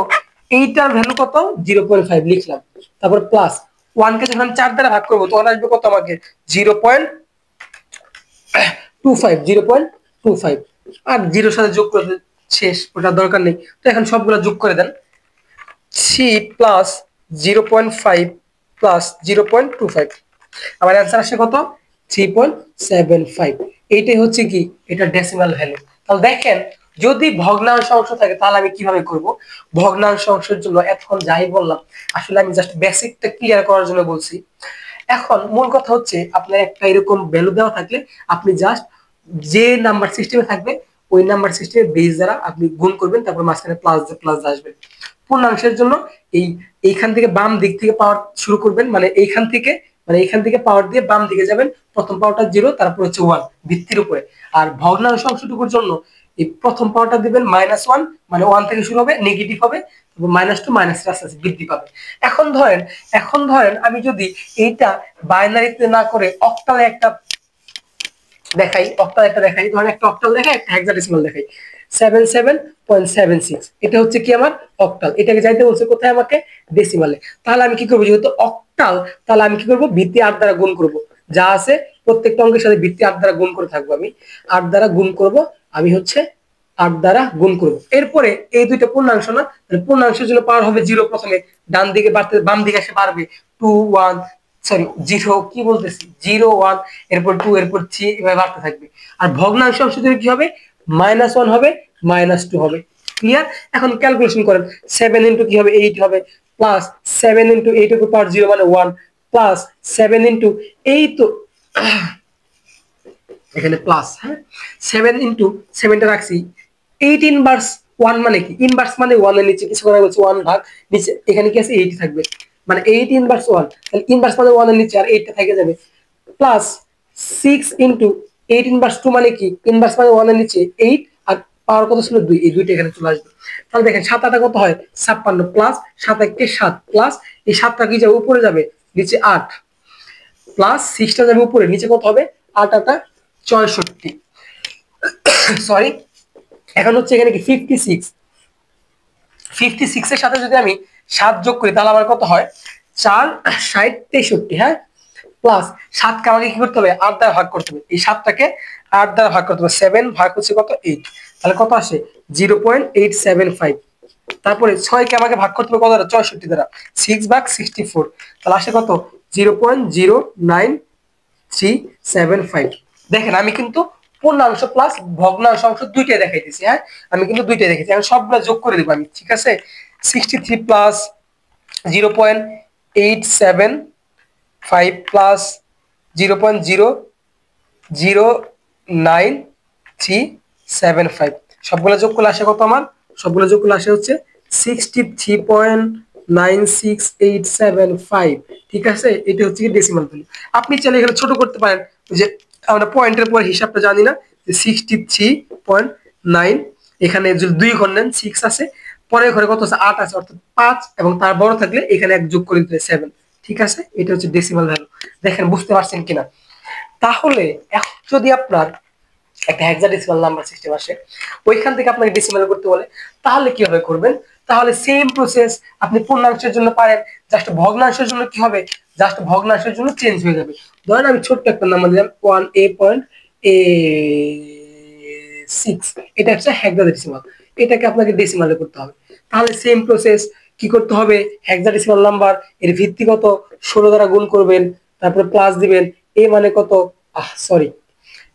এইটার ভ্যালু কত 0.5 লিখলাম, তারপর প্লাস 1 কে যখন আমি 4 দ্বারা ভাগ করব তখন আসবে কত আমাকে 0.25, আর 0 এর সাথে যোগ করে শেষ, ওটা দরকার নেই। তো এখন সবগুলো যোগ করে দেন, 3 প্লাস 0.5 প্লাস 0.25, আমার অ্যান্সার আসে কত 3.75। এইটাই হচ্ছে কি, এটা ডেসিমাল ভ্যালু। তাহলে দেখেন যদি ভগ্নাংশ অংশ থাকে তাহলে আমি কিভাবে করব, ভগ্নাংশ অংশের জন্য এতক্ষণ যাই বললাম আসলে আমি জাস্ট বেসিকটা ক্লিয়ার করার জন্য বলছি। এখন মূল কথা হচ্ছে আপনার একটা এরকম ভ্যালু দেওয়া থাকলে আপনি জাস্ট যে নাম্বার সিস্টেমে থাকবে ওই নাম্বার সিস্টেমের বেস দ্বারা আপনি গুণ করবেন, তারপর মাঝখানে প্লাস আসবে। পূর্ণাংশের জন্য এইখান থেকে বাম দিক থেকে পাওয়ার শুরু করবেন, মানে এইখান থেকে পাওয়ার দিয়ে বাম দিকে যাবেন, প্রথম পাওয়ারটা 0, তারপর হচ্ছে 1 ভিত্তির উপরে। আর ভগ্নাংশ অংশটুকুর জন্য এই প্রথম পাওয়ারটা দিবেন -1, মানে 1 থেকে শুরু হবে, নেগেটিভ হবে, তারপর -2 -3 আস্তে আস্তে বৃদ্ধি পাবে। এখন ধরেন আমি যদি এইটা বাইনারিতে না করে অক্টালে একটা দেখাই, ধরেন একটা অক্টাল দেখাই, একটা হেক্সাডেসিমাল দেখাই, 77.76, এটা হচ্ছে কি আমার অক্টাল, এটাকে যাইতে বলছে কোথায় আমাকে ডেসিমালে। তাহলে আমি কি করব, যেহেতু অক্টাল তাহলে আমি কি করব ভিত্তি 8 দ্বারা গুণ করব, যা আছে প্রত্যেকটা অঙ্কের সাথে ভিত্তি 8 দ্বারা গুণ করে থাকবো, আমি 8 দ্বারা গুণ করব, আমি হচ্ছে 8 দ্বারা গুণ করব। এরপরে এই দুইটা পূর্ণাংশ না, তাহলে পূর্ণাংশের জন্য পাওয়ার হবে 0, প্রথমে ডান দিকে বাড়তে বাম দিকে এসে বাড়বে 2 1, সরি 0, কি বলতেছি 0 1, এরপর 2, এরপর 3, এভাবে বাড়তে থাকবে। আর ভগ্নাংশ অংশ জন্য কি হবে -1 হবে, -2 হবে। ক্লিয়ার? এখন ক্যালকুলেশন করেন, 7 * কি হবে 8 হবে, প্লাস 7 * 8 এর পাওয়ার 0 মানে 1, প্লাস 7 ইন্টু, এই তো এখানে প্লাস, হ্যাঁ 7 ইন্টু 7টা রাখছি, 8 ইনভার্স 1 মানে কি, ইনভার্স মানে 1 এর নিচে কিছু করা বলছে 1 ভাগ নিচে, এখানে কি আছে 8 থাকবে, মানে 8 ইনভার্স 1, তাহলে ইনভার্স মানে 1 এর নিচে আর 8টা থেকে যাবে, প্লাস 6 ইন্টু 8 ইনভার্স 2 মানে কি, ইনভার্স মানে 1 এর নিচে 8 আর পাওয়ার কত ছিল 2, এই দুইটা এখানে চলে আসবে। তাহলে দেখেন 7 8 কত হয় 56, প্লাস 7 1 কে 7, প্লাস এই 7টা কি যাবে উপরে যাবে, নিচে 8, প্লাস 6টা যাবে উপরে, নিচে কত হবে 8 8 64, সরি এখন হচ্ছে এখানে কি 56, 56 এর সাথে যদি আমি 7 যোগ করি তাহলে আমার কত হয় 4 60 63, হ্যাঁ প্লাস 7 কে আমাকে কি করতে হবে 8 দ্বারা ভাগ করতে হবে, এই 7টাকে 8 দ্বারা ভাগ করতে হবে, 7 ভাগ হচ্ছে কত 8, তাহলে কত আসে 0.875, তারপরে 6 কে আমাকে ভাগ করতে হবে কত দ্বারা 64 দ্বারা, 6 ভাগ 64, তাহলে আসে কত 0.09375। দেখেন আমি কিন্তু পূর্ণাংশ প্লাস ভগ্নাংশ অংশ দুইটাই দেখাইতেছি, হ্যাঁ আমি কিন্তু দুইটাই দেখাইছি, আমি সবগুলো যোগ করে দেবো আমি, ঠিক আছে 63 প্লাস 0.875 প্লাস 0.00975, সবগুলো যোগ করলে আসে কত আমার, সবগুলো যোগ করলে আসে হচ্ছে 63.96875, ঠিক আছে এটা হচ্ছে কি ডেসিমাল ভ্যালু। আপনি চাইলে এখানে ছোট করতে পারেন, যে আমরা পয়েন্টের পর হিসাবটা জানি না, যে 63.9, এখানে যদি 2 ঘর নেন 6 আছে, পরের ঘরে কত আছে 8 আছে, অর্থাৎ 5 এবং তার বড় থাকলে এখানে এক যোগ করে দিতে 7, ঠিক আছে এটা হচ্ছে ডেসিমাল ভ্যালু। দেখেন বুঝতে পারছেন কিনা। তাহলে এখন যদি আপনার একটা হেক্সাডেসিমাল নাম্বার সিস্টেম আসে, ওইখান থেকে আপনাকে ডেসিমাল করতে বলে, তাহলে কিভাবে করবেন, তাহলে সেম প্রসেস আপনি পূর্ণাংশের জন্য পারেন, জাস্ট ভগ্নাংশের জন্য কি হবে, জাস্ট ভগ্নাংশের জন্য চেঞ্জ হয়ে যাবে। ধরেন আমি ছোট্ট একটা নাম্বার দিলাম 1a.a6, এটা হচ্ছে হেক্সাডেসিমাল, এটাকে আপনাকে ডেসিমালে করতে হবে, তাহলে সেম প্রসেস কি করতে হবে, হেক্সাডেসিমাল নাম্বার এর ভিত্তি কত 16 দ্বারা গুণ করবেন, তারপরে প্লাস দিবেন, এ মানে কত, সরি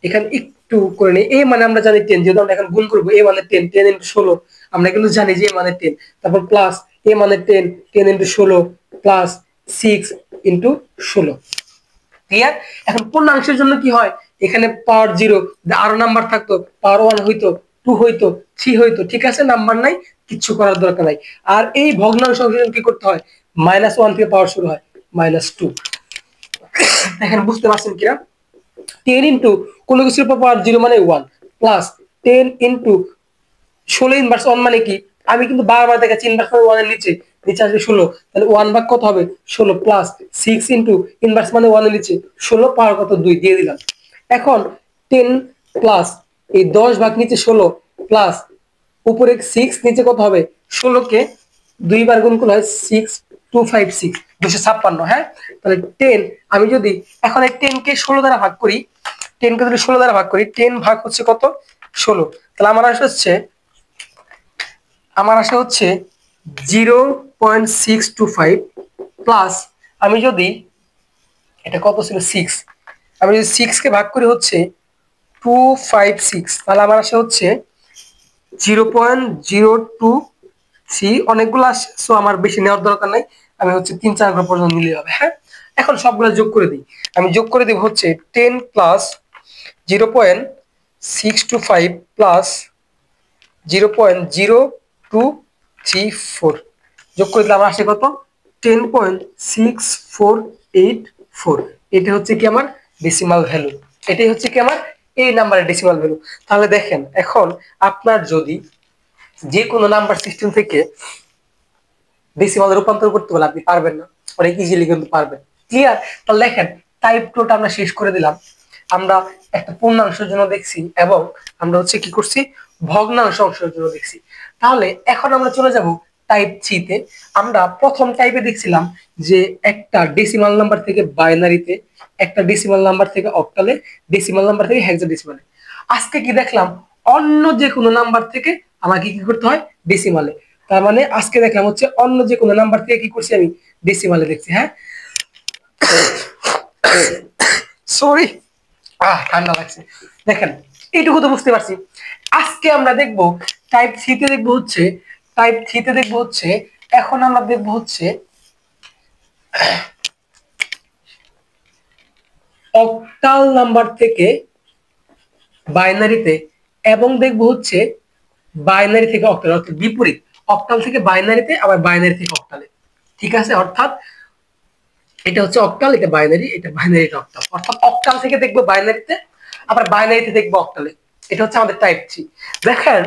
এখানে একটু করে নেই, এ মানে আমরা জানি 10, যেহেতু আমরা এখন গুণ করবো, এ মানে 10, 10 ইনটু 16 আমরা কিন্তু জানি যে এ মানে 10, তারপর প্লাস এ মানে 10, 10 ইনটু 16 প্লাস 6 ইনটু 16, ক্লিয়ার। এখন পূর্ণাংশের জন্য কি হয়, এখানে পাওয়ার 0, আরো নাম্বার থাকতো, পাওয়ার 1 হইতো, 2 হইতো, 3 হইতো, ঠিক আছে নাম্বার নাই, কিচ্ছু করার দরকার নাই। আর এই ভগ্নাংশ কি করতে হয়, -1 থেকে পাওয়ার শুরু হয় -2, এখানে বুঝতে পারছেন কিনা। 10 ইন্টু কোনো কিছুর উপর পাওয়ার 0 মানে 1, প্লাস 10 ইন্টু 16 ইনভার্স 1 মানে কি, আমি কিন্তু বারবার দেখাচ্ছি ইনভার্স মানে 1 এর নিচে, নিচে আসবে 16, তাহলে 1 ভাগ কত হবে 16, প্লাস 6 ইন্টু ইনভার্স মানে 1 এর নিচে 16 পাওয়ার কত 2 দিয়ে দিলাম। এখন 10 প্লাস এই 10 ভাগ নিচে 16 প্লাস উপরে 6 নিচে কত হবে 16 কে 2 বার গুণ করলে হয় 6256, 256, হ্যাঁ তাহলে 10 আমি যদি এখন এই 10 কে 16 দ্বারা ভাগ করি, 10 কে যদি 16 দ্বারা ভাগ করি, 10 ভাগ হচ্ছে কত 16, তাহলে আমার আসে হচ্ছে 0.625, প্লাস আমি যদি এটা কত ছিল 6, আমি যদি 6 কে ভাগ করি হচ্ছে 256, তাহলে আমার আসে হচ্ছে 0.023, অনেকগুলো আসে, সো আমার বেশি নেওয়ার দরকার নাই, আমি হচ্ছে 3 4 ঘর পর্যন্ত নিলে হবে, হ্যাঁ এখন সবগুলো যোগ করে দিই, আমি যোগ করে দিব হচ্ছে 10 প্লাস 0.625 প্লাস 0.0234, যোগ করে দিলে আমার আসে কত 10.6484, এটা হচ্ছে কি আমার ডেসিমাল ভ্যালু, এটাই হচ্ছে কি আমার এই নাম্বারের ডেসিমাল ভ্যালু। তাহলে দেখেন এখন আপনার যদি যে কোনো নাম্বার সিস্টেম থেকে ডেসিমাল রূপান্তর করতে বলে আপনি পারবেন না, অনেক ইজিলি কিন্তু পারবেন, ক্লিয়ার। তাহলে দেখেন টাইপ 2টা আমরা শেষ করে দিলাম, আমরা একটা পূর্ণাংশের জন্য দেখছি এবং আমরা হচ্ছে কি করছি ভগ্নাংশ অংশের জন্য দেখছি। তাহলে এখন আমরা চলে যাব টাইপ 3 তে। আমরা প্রথম টাইপে দেখছিলাম যে একটা ডেসিমাল নাম্বার থেকে বাইনারিতে, একটা ডেসিমাল নাম্বার থেকে অক্টালে, ডেসিমাল নাম্বার থেকে হেক্সাডেসিমালে। আজকে কি দেখলাম অন্য যে কোনো নাম্বার থেকে আমাকে কি করতে হয় ডেসিমালে, তার মানে আজকে দেখলাম হচ্ছে অন্য যে কোনো নাম্বার থেকে কি করছি আমি ডেসিমালে দেখছি, হ্যাঁ সরি ঠান্ডা লাগছে। দেখেন এইটুকু তো বুঝতে পারছি। আজকে আমরা দেখব টাইপ 3 তে দেখব হচ্ছে এখন আমরা দেখব হচ্ছে অক্টাল নাম্বার থেকে বাইনারিতে, এবং দেখবো হচ্ছে বাইনারি থেকে অক্টাল, অর্থাৎ বিপরীত, অক্টাল থেকে বাইনারিতে আবার বাইনারি থেকে অক্টালে। ঠিক আছে, অর্থাৎ এটা হচ্ছে অক্টাল, এটা বাইনারি, এটা বাইনারি, এটা অক্টাল। অর্থাৎ অক্টাল থেকে দেখবো বাইনারিতে, আবার বাইনারিতে দেখবো অক্টালে। এটা হচ্ছে আমাদের টাইপ 3। দেখেন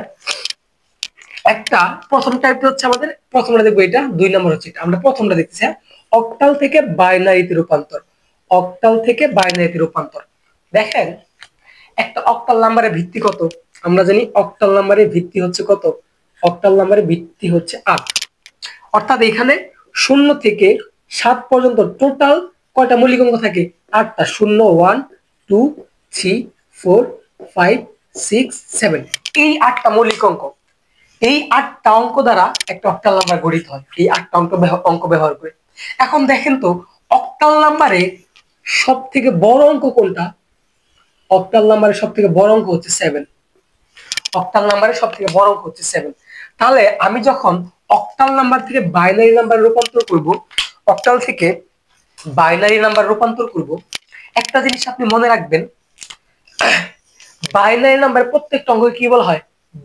একটা প্রথম টাইপটা হচ্ছে আমাদের, প্রথমটা দেখবো এটা, 2 নম্বর হচ্ছে এটা। আমরা প্রথমটা দেখতেছি, হ্যাঁ, অক্টাল থেকে বাইনারিতে রূপান্তর। অক্টাল থেকে বাইনারিতে রূপান্তর। দেখেন একটা অক্টাল নাম্বারের ভিত্তি কত? আমরা জানি অক্টাল নাম্বারের ভিত্তি হচ্ছে কত? অক্টাল নাম্বারের ভিত্তি হচ্ছে 8। অর্থাৎ এখানে 0 থেকে 7 পর্যন্ত টোটাল কয়টা মৌলিক অঙ্ক থাকে? 8টা। 0, 1, 2, 3, 4, 5, 6, 7, এই 8টা মৌলিক অঙ্ক। এই 8টা অঙ্ক দ্বারা একটা অক্টাল নাম্বার গঠিত হয়, এই 8টা অঙ্ক ব্যবহার করে। এখন দেখেন তো অক্টাল নাম্বারে সব থেকে বড় অঙ্ক কোনটা? অক্টাল নাম্বারে সব থেকে বড় অঙ্ক হচ্ছে 7। অক্টাল নাম্বারে সব থেকে বড় অঙ্ক হচ্ছে 7। তাহলে আমি যখন অক্টাল নাম্বার থেকে বাইনারি নাম্বার রূপান্তর করব, অক্টাল থেকে বাইনারি নাম্বার রূপান্তর করব, একটা জিনিস আপনি মনে রাখবেন, বাইনারি নাম্বার প্রত্যেকটা অঙ্ককে কি বলা হয়?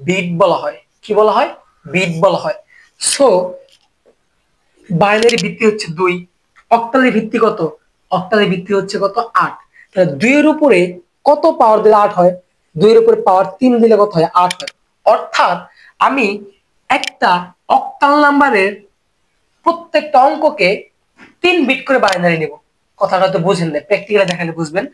বিট বলা হয়। কি বলা হয়? বিট বলা হয়। সো বাইনারি ভিত্তি হচ্ছে 2, অক্টালের ভিত্তি কত? অক্টালের ভিত্তি হচ্ছে কত? 8। তাহলে 2 এর উপরে কত পাওয়ার দিলে 8 হয়? 2 এর উপরে পাওয়ার 3 দিলে কত হয়? 8 হয়। অর্থাৎ আমি একটা অক্টাল নাম্বারের প্রত্যেকটা অঙ্ককে 3 বিট করে বাইনারি নেব। কথাটা তো বুঝেন না, প্র্যাকটিক্যালি দেখালে বুঝবেন।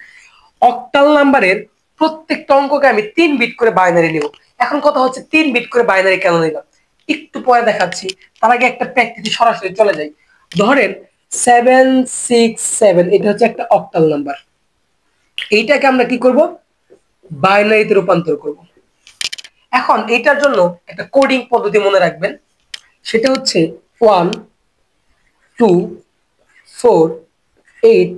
অক্টাল নাম্বারের প্রত্যেকটা অঙ্ককে আমি 3 বিট করে বাইনারি নেব। এখন কথা হচ্ছে 3 বিট করে বাইনারি কেন নিলাম, একটু পরে দেখাচ্ছি। তার আগে একটা প্র্যাকটিসে সরাসরি চলে যাই। ধরেন 767, এটা হচ্ছে একটা অক্টাল নাম্বার। এইটাকে আমরা কি করব? বাইনারিতে রূপান্তর করব। এখন এটার জন্য একটা কোডিং পদ্ধতি মনে রাখবেন, সেটা হচ্ছে 1, 2, 4, 8,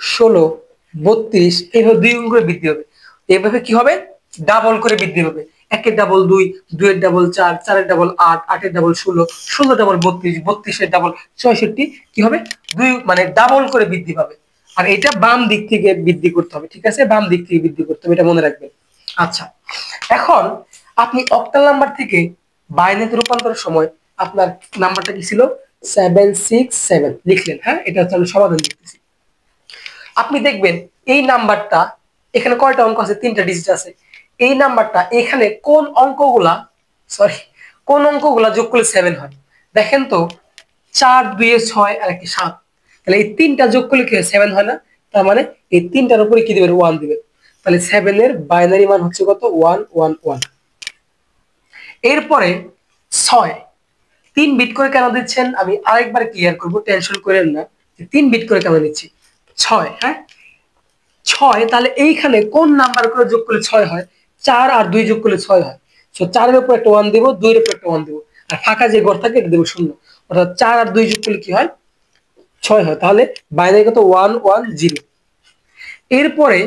16, 32, এইভাবে 2 গুণ করে বৃদ্ধি হবে। এইভাবে কি হবে? ডাবল করে বৃদ্ধি হবে। 1 এর ডাবল 2, 2 এর ডাবল 4, 4 এর ডাবল 8, 8 এর ডাবল 16, 16 ডাবল 32, 32 এর ডাবল 64, কি হবে? 2 মানে ডাবল করে বৃদ্ধি পাবে। আর এটা বাম দিক থেকে বৃদ্ধি করতে হবে। ঠিক আছে, বাম দিক থেকে বৃদ্ধি করতে হবে, এটা মনে রাখবেন। আচ্ছা, এখন আপনি অক্টাল নাম্বার থেকে বাইনারিতে রূপান্তরের সময় আপনার নাম্বারটা কি ছিল? 767 লিখলেন। হ্যাঁ, এটা হচ্ছে আমি সমাধান লিখতেছি। আপনি দেখবেন এই নাম্বারটা, এখানে কয়টা অঙ্ক আছে? 3টা ডিজিট আছে। এই নাম্বারটা এখানে কোন অঙ্কগুলা, সরি, কোন অঙ্কগুলা যোগ করলে 7 হয়? দেখেন তো, 4, 2 এ 6 আর 1 7, তাহলে এই 3টা যোগ করলে কি হয়? 7 হয় না? তার মানে এই 3টার উপরে কি দিবেন? 1 দিবেন। তাহলে 7 এর বাইনারি মান হচ্ছে কত? 1 1 1। এরপরে 6, 3 বিট করে কেন দিচ্ছেন আমি আরেকবার ক্লিয়ার করব, টেনশন করেন না। 3 বিট করে কেন দিচ্ছি? 6, হ্যাঁ 6, তাহলে এইখানে কোন নাম্বার করে যোগ করলে 6 হয়? 4 আর 2 যোগ করলে 6 হয়। সো 4 এর উপর একটা 1 দেব, 2 এর উপর একটা 1 দেব, আর ফাঁকা যে ঘর থাকে এটা দেব 0। অর্থাৎ 4 আর 2 যোগ করলে কি হয়? 6 হয়। তাহলে বাইনারি কত? 1 1 0। এরপরে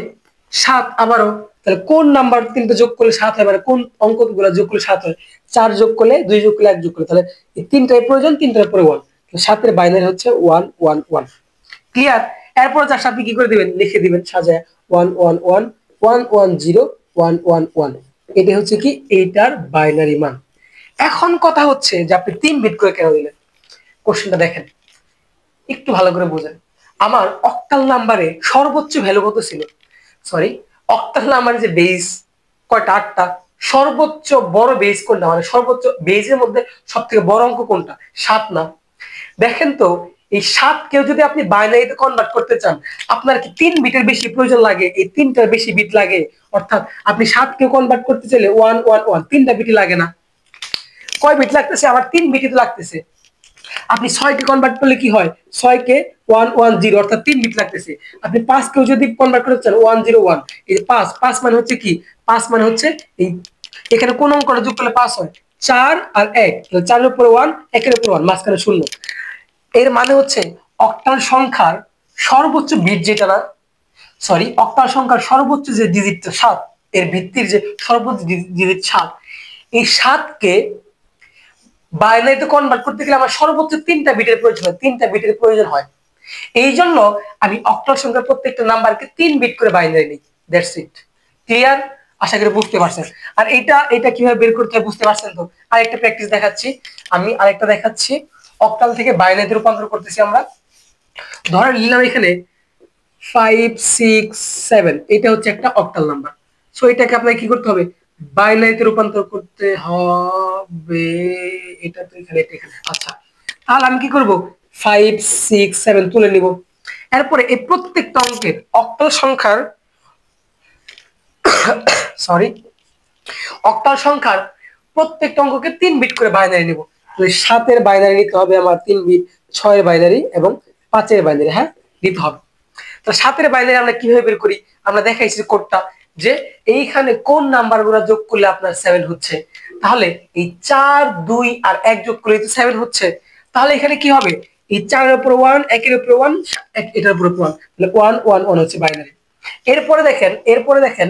7 আবারও, তাহলে কোন নাম্বার 3টা যোগ করলে 7 হয়, মানে কোন অঙ্কগুলো যোগ করলে 7 হয়? 4 যোগ করলে, 2 যোগ করলে, 1 যোগ করলে, তাহলে এই 3টাই প্রয়োজন, 3টার পরে 1। তো 7 এর বাইনারি হচ্ছে 1 1 1। ক্লিয়ার? এরপর যার সাথে কি করে দিবেন? লিখে দিবেন সাজায় 1 1 1 1 1 0 1 1 1। এটা হচ্ছে কি এইটার বাইনারি মান। এখন কথা হচ্ছে যে আপনি 3 বিট করে কেন দিলেন? কোশ্চেনটা দেখেন, একটু ভালো করে বোঝেন। আমার অক্টাল নাম্বারে সর্বোচ্চ ভ্যালু কত ছিল? সরি, অক্টাল নাম্বারে যে বেস কয়টা? 8টা। সর্বোচ্চ বড় বেস কোনটা, মানে সর্বোচ্চ বেসের মধ্যে সবথেকে বড় অঙ্ক কোনটা? 7 না? দেখেন তো, এই 7 কেও যদি আপনি বাইনারিতে কনভার্ট করতে চান, আপনার কি 3 বিটের বেশি প্রয়োজন লাগে? এই 3টার বেশি বিট লাগে। অর্থাৎ আপনি 7 কেও কনভার্ট করতে চাইলে 1 1 1, 3টা বিটই লাগে না? কয় বিট লাগতেছে? আমার 3 বিটই তো লাগতেছে। আপনি 6 কে কনভার্ট করলে কি হয়? 6 কে 1 1 0, অর্থাৎ 3 বিট লাগতেছে। আপনি 5 কেও যদি কনভার্ট করতে চান 1 0 1, এই যে 5 5 মানে হচ্ছে কি? 5 মানে হচ্ছে এই, এখানে কোন অঙ্কটা যোগ করলে 5 হয়? 4 আর 1, তাহলে 4 এর উপরে 1, 1 এর উপরে 1, মাঝখানে 0। এর মানে হচ্ছে অক্টাল সংখ্যার সর্বোচ্চ বিট যেটা না, সরি, অক্টাল সংখ্যার সর্বোচ্চ যে ডিজিটটা 7, এর ভিত্তির যে সর্বোচ্চ ডিজিট 7, এই 7 কে বাইনারিতে কনভার্ট করতে গেলে আমার সর্বোচ্চ 3টা বিটের প্রয়োজন হয়, 3টা বিটের প্রয়োজন হয়। এই জন্য আমি অক্টাল সংখ্যার প্রত্যেকটা নাম্বারকে 3 বিট করে বাইনারি নিই। That's it. ক্লিয়ার? আশা করি বুঝতে পারছেন। আর এটা কিভাবে বের করতে হয় বুঝতে পারছেন তো? আরেকটা প্র্যাকটিস দেখাচ্ছি, আমি আরেকটা দেখাচ্ছি। অক্টাল থেকে বাইনারিতে রূপান্তর করতেছি আমরা। ধরেন নিলাম এখানে 5 6 7, এটা হচ্ছে একটা অক্টাল নাম্বার। সো এটাকে আপনাকে কি করতে হবে, বাইনারিতে রূপান্তর করতে হবে। এটা তো এখানে, এটা এখানে। আচ্ছা, তাহলে আমি কি করব, 5 6 7 তুলে নিব। এরপরে এই প্রত্যেকটা অঙ্কের অক্টাল সংখ্যার সরি অক্টাল সংখ্যার প্রত্যেকটা অঙ্ককে 3 বিট করে বাইনারি নিব। তাহলে 7 এর বাইনারি নিতে হবে আমার 3 বিট, 6 এর বাইনারি এবং 5 এর বাইনারি, হ্যাঁ, নিতে হবে। তো 7 এর বাইনারি আমরা কিভাবে বের করি, আমরা দেখাইছি কোডটা, যে এইখানে কোন নাম্বারগুলো যোগ করলে আপনার 7 হচ্ছে। তাহলে এই 4 2 আর 1 যোগ করলে তো 7 হচ্ছে। তাহলে এখানে কি হবে, এই 4 এর উপর 1, 1 এর উপর 1, এটার উপর 1, তাহলে 1 1 1 হচ্ছে বাইনারি। এরপরে দেখেন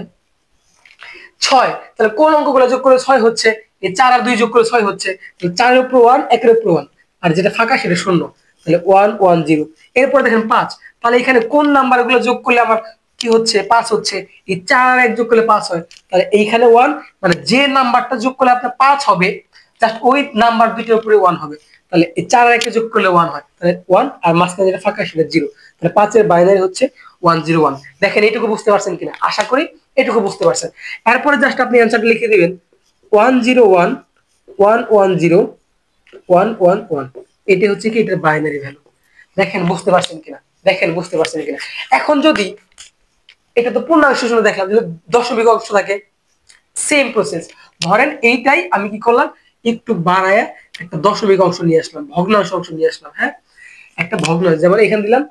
6, তাহলে কোন অঙ্কগুলো যোগ করে 6 হচ্ছে, এই 4 আর 2 যোগ করে 6 হচ্ছে। তাহলে 4 এর উপর 1, 1 এর উপর 1, আর যেটা ফাঁকা সেটা 0, তাহলে 1 1 0। এরপর দেখেন 5, তাহলে এখানে কোন নাম্বারগুলো যোগ করলে আমার কি হচ্ছে, 5 হচ্ছে। এই 4 আর 1 যোগ করলে 5 হয়, তাহলে এইখানে 1, মানে যে নাম্বারটা যোগ করলে আপনার 5 হবে, জাস্ট ওই নাম্বার দুইটার উপরে 1 হবে। তাহলে এই 4 আর 1 যোগ করলে 1 হয়, তাহলে 1, আর মাঝখানে যেটা ফাঁকা সেটা 0। তাহলে 5 এর বাইনারি হচ্ছে 101। দেখেন এইটুকু বুঝতে পারছেন কিনা, আশা করি এটুকু বুঝতে পারছেন। এরপরে জাস্ট আপনি অ্যানসারটা লিখে দিবেন 101 110 111। এটা হচ্ছে কি, এটার বাইনারি ভ্যালু। দেখেন বুঝতে পারছেন কিনা, এখন যদি এটা তো পূর্ণাংশের জন্য দেখলাম, যদি দশমিক অংশ থাকে সেম প্রসেস। ধরেন এইটাই আমি কি করলাম, একটু বাড়ায়া একটা দশমিক অংশ নিয়ে আসলাম, ভগ্নাংশ অংশ নিয়ে আসলাম। হ্যাঁ, একটা ভগ্নাংশ, যেমন এখানে দিলাম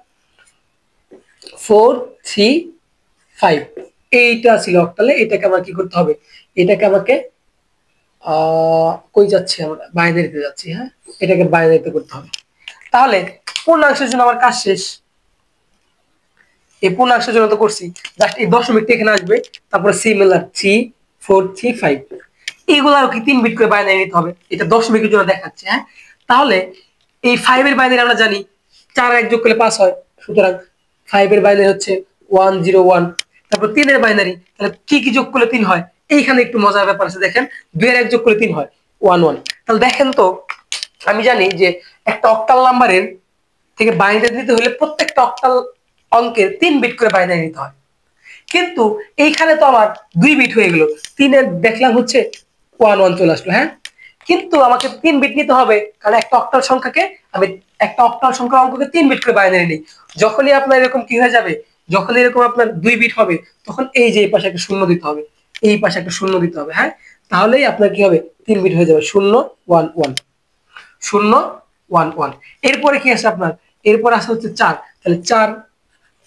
4 3 5, এইটা ছিল অক্টালে। এটাকে আমার কি করতে হবে, এটাকে আমাকে কই যাচ্ছি আমরা, বাইনারিতে যাচ্ছি। হ্যাঁ, এটাকে বাইনারিতে করতে হবে। তাহলে পূর্ণাংশের জন্য আমার কাজ শেষ। এই পূর্ণাংশের জন্য তো করছি, জাস্ট এই দশমিকটা এখানে আসবে, তারপরে সিমিলার 3 4 3 5, এইগুলো কি 3 বিট করে বাইনারি নিতে হবে। এটা দশমিকের জন্য দেখাচ্ছে। হ্যাঁ, তাহলে এই 5 এর বাইনারি আমরা জানি 4 1 যোগ করলে 5 হয়, সুতরাং 5 এর বাইনারি হচ্ছে 101। তারপর 3 এর বাইনারি, তাহলে কি কি যোগ করলে 3 হয়, এইখানে একটু মজার ব্যাপার আছে। দেখেন 2 এর 1 যোগ করলে 3 হয়, 11। তাহলে দেখেন তো, আমি জানি যে একটা অক্টাল নাম্বারের থেকে বাইনারি নিতে হলে প্রত্যেকটা অক্টাল অঙ্কের 3 বিট করে বাইনারি নিতে হয়। কিন্তু এইখানে তো আমার 2 বিট হয়ে গেল, 3 এর দেখলাম হচ্ছে 11 চলে আসলো। হ্যাঁ, কিন্তু আমাকে 3 বিট নিতে হবে, কারণ একটা অক্টাল সংখ্যাকে আমি, একটা অক্টাল সংখ্যার অঙ্ককে 3 বিট করে বাইনারি নেই। যখনই আপনার এরকম কি হয়ে যাবে, যখন এরকম আপনার 2 বিট হবে, তখন এই যে এই পাশে একটা শূন্য দিতে হবে, এই পাশে একটা শূন্য দিতে হবে। হ্যাঁ, তাহলেই আপনার কি হবে, 3 বিট হয়ে যাবে, 0 1 1 0 1 1। এরপরে কি আছে আপনার, এরপর আছে হচ্ছে 4, তাহলে 4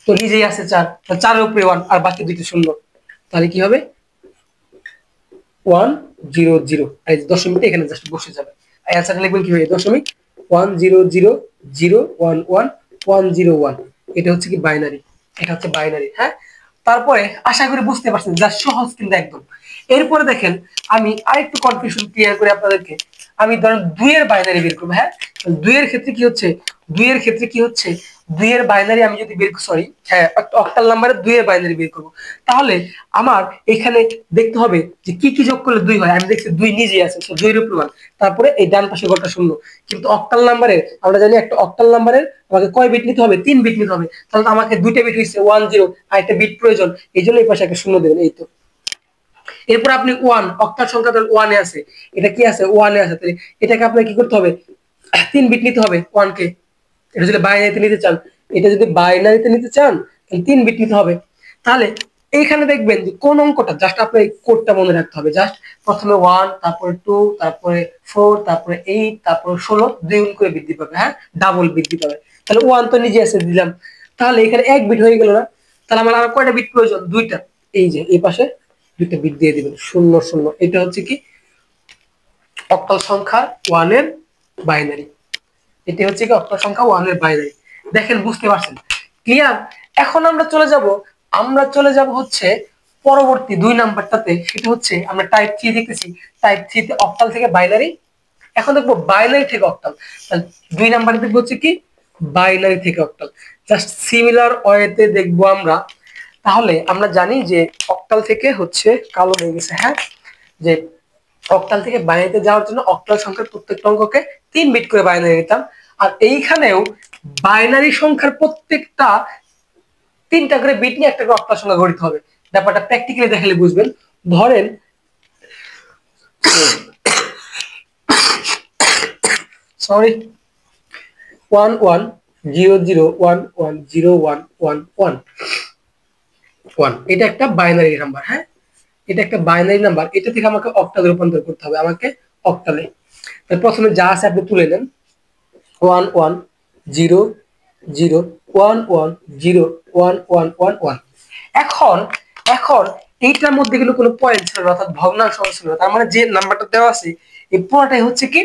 তো নিজেই আছে 4, তাহলে 4 এর উপরে 1 আর বাকি দুইটা শূন্য, তাহলে কি হবে 1 0 0। আর এই দশমিকটা এখানে জাস্ট বসে যাবে। আর অ্যানসারটা লিখবেন কিভাবে, দশমিক 1 0 0 0 1 1 1 0 1। এটা হচ্ছে কি বাইনারি, এটা হচ্ছে বাইনারি। হ্যাঁ, তারপরে আশা করি বুঝতে পারছেন, যা সহজ কিন্তু একদম। এরপরে দেখেন, আমি আরেকটু কনফিউশন ক্লিয়ার করে আপনাদেরকে। আমি ধরেন 2 এর বাইনারি বের করব। হ্যাঁ, 2 এর ক্ষেত্রে কি হচ্ছে, 2 এর ক্ষেত্রে কি হচ্ছে, 2 এর বাইনারি আমি যদি বের, সরি হ্যাঁ, একটা অক্টাল নাম্বারে 2 এর বাইনারি বের করব। তাহলে আমার এখানে দেখতে হবে যে কি কি যোগ করলে 2 হয়। আমি দেখছি 2 নিজেই আছে, সো 2 এর উপর 1, তারপরে এই ডান পাশে ঘরটা শূন্য। কিন্তু অক্টাল নাম্বারের আমরা জানি, একটা অক্টাল নাম্বারের আমাকে কয় বিট নিতে হবে, 3 বিট নিতে হবে। তাহলে তো আমাকে দুইটা বিট হইছে 1 0, আর একটা বিট প্রয়োজন, এই জন্য এই পাশে একটা শূন্য দেবেন। এই তো। এরপর আপনি 1, অক্টাল সংখ্যা তাহলে 1 এ আছে, এটা কি আছে 1 এ আছে, তাহলে এটাকে আপনাকে কি করতে হবে, 3 বিট নিতে হবে 1 কে। এটা যদি বাইনারিতে নিতে চান, এটা যদি বাইনারিতে নিতে চান, তাহলে 3 বিট নিতে হবে। তাহলে এইখানে দেখবেন যে কোন অঙ্কটা, জাস্ট আপনার এই কোডটা মনে রাখতে হবে। জাস্ট প্রথমে 1, তারপরে 2, তারপরে 4, তারপরে 8, তারপরে 16, দুই গুণ করে বৃদ্ধি পাবে। হ্যাঁ, ডাবল বৃদ্ধি পাবে। তাহলে 1 তো নিজে এসে দিলাম, তাহলে এখানে 1 বিট হয়ে গেল না। তাহলে আমার আর কয়টা বিট প্রয়োজন, দুইটা। এই যে এই পাশে দুইটা বিট দিয়ে দিবেন, 0 0। এটা হচ্ছে কি অক্টাল সংখ্যা 1 এর বাইনারি। এটি হচ্ছে কি অক্টাল সংখ্যা 1 এর বাইনারি। দেখেন বুঝতে পারছেন, ক্লিয়ার? এখন আমরা চলে যাব হচ্ছে পরবর্তী 2 নাম্বারটাতে। সেটা হচ্ছে আমরা টাইপ 3 দেখতেছি, টাইপ 3 তে অক্টাল থেকে বাইনারি। এখন দেখবো বাইনারি থেকে অক্টাল। তাহলে 2 নাম্বারে দেখবো হচ্ছে কি বাইনারি থেকে অক্টাল, জাস্ট সিমিলার ওয়েতে দেখবো আমরা। তাহলে আমরা জানি যে অক্টাল থেকে হচ্ছে কালো হয়ে গেছে, হ্যাঁ, যে অক্টাল থেকে বাইনারিতে যাওয়ার জন্য অক্টাল সংখ্যার প্রত্যেকটা অঙ্ককে 3 বিট করে বাইনারি নিতাম। আর এইখানেও বাইনারি সংখ্যার প্রত্যেকটা 3টা করে বিট নিয়ে একটা করে অক্টাল সংখ্যা গঠিত হবে। ব্যাপারটা প্র্যাকটিক্যালি দেখালে বুঝবেন। ধরেন সরি 1100110111 এটা একটা বাইনারি নাম্বার, হ্যাঁ, এটা একটা বাইনারি নাম্বার। এটা থেকে আমাকে অক্টালে রূপান্তর করতে হবে, আমাকে অক্টালে। প্রথমে যা আছে আপনি তুলে নেন, 110011011111। এখন এখন এইটার মধ্যে কিন্তু কোনো পয়েন্ট ছিল না, অর্থাৎ ভগ্নাংশ ছিল না। তার মানে যে নাম্বারটা দেওয়া আছে এই পুরোটাই হচ্ছে কি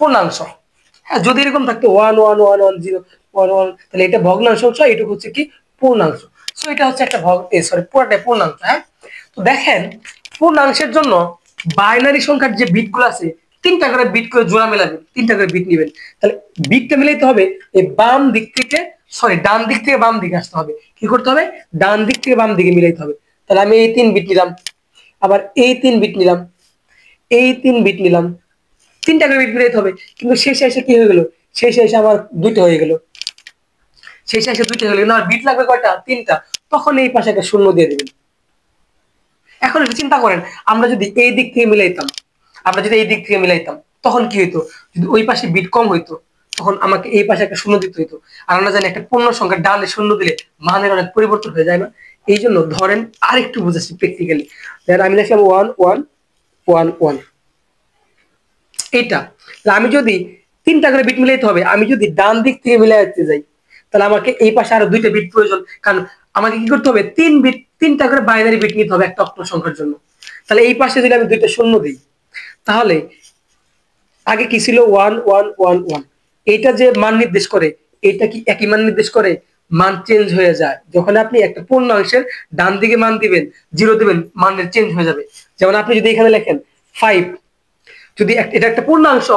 পূর্ণাংশ। হ্যাঁ, যদি এরকম থাকতো 11111011, তাহলে এটা ভগ্নাংশ অংশ, এটুকু হচ্ছে কি পূর্ণাংশ। সো এটা হচ্ছে একটা পুরোটাই পূর্ণাংশ। হ্যাঁ, তো দেখেন পূর্ণাংশের জন্য বাইনারি সংখ্যার যে বিটগুলো আছে 3টা করে বিট করে জোড়া মেলাবেন, 3টা করে বিট নেবেন। তাহলে বিটটা মিলাইতে হবে এই বাম দিক থেকে, ডান দিক থেকে বাম দিকে আসতে হবে। কি করতে হবে? ডান দিক থেকে বাম দিকে মিলাইতে হবে। তাহলে আমি এই 3 বিট নিলাম, আবার এই 3 বিট নিলাম, এই 3 বিট নিলাম, 3টা করে বিট মিলাইতে হবে। কিন্তু শেষে এসে কি হয়ে গেল? শেষে এসে আমার 2টা হয়ে গেল, শেষে এসে 2টা হয়ে গেল। না, বিট লাগবে কয়টা? 3টা। তখন এই পাশে একটা শূন্য দিয়ে দিবেন। এখন একটু চিন্তা করেন, আমরা যদি এই দিক থেকে মিলাইতাম, তখন কি হইতো? যদি ওই পাশে বিট কম হইতো তখন আমাকে এই পাশে একটা শূন্য দিতে হইতো। আর আমরা জানি একটা পূর্ণ সংখ্যা ডানে শূন্য দিলে মানের অনেক পরিবর্তন হয়ে যায় না? এই জন্য ধরেন আরেকটু বুঝাচ্ছি প্র্যাকটিক্যালি। আমি লিখলাম 1111, এটা। আমি যদি 3টা করে বিট মিলাইতে হবে, আমি যদি ডান দিক থেকে মিলাইতে যাই তাহলে আমাকে এই পাশে আরো 2টা বিট প্রয়োজন। কারণ আমাকে কি করতে হবে? 3টা করে বাইনারি বিট নিতে হবে একটা অক্টাল সংখ্যার জন্য। তাহলে এই পাশে যদি আমি 2টা শূন্য দিই, তাহলে আগে কি ছিল? 1111, এইটা যে মান নির্দেশ করে এটা কি একই মান নির্দেশ করে? মান চেঞ্জ হয়ে যায় যখন আপনি একটা পূর্ণাংশের ডান দিকে মান দিবেন, 0 দিবেন, মানের চেঞ্জ হয়ে যাবে। যেমন আপনি যদি এখানে লেখেন 5, যদি এটা একটা পূর্ণাংশ,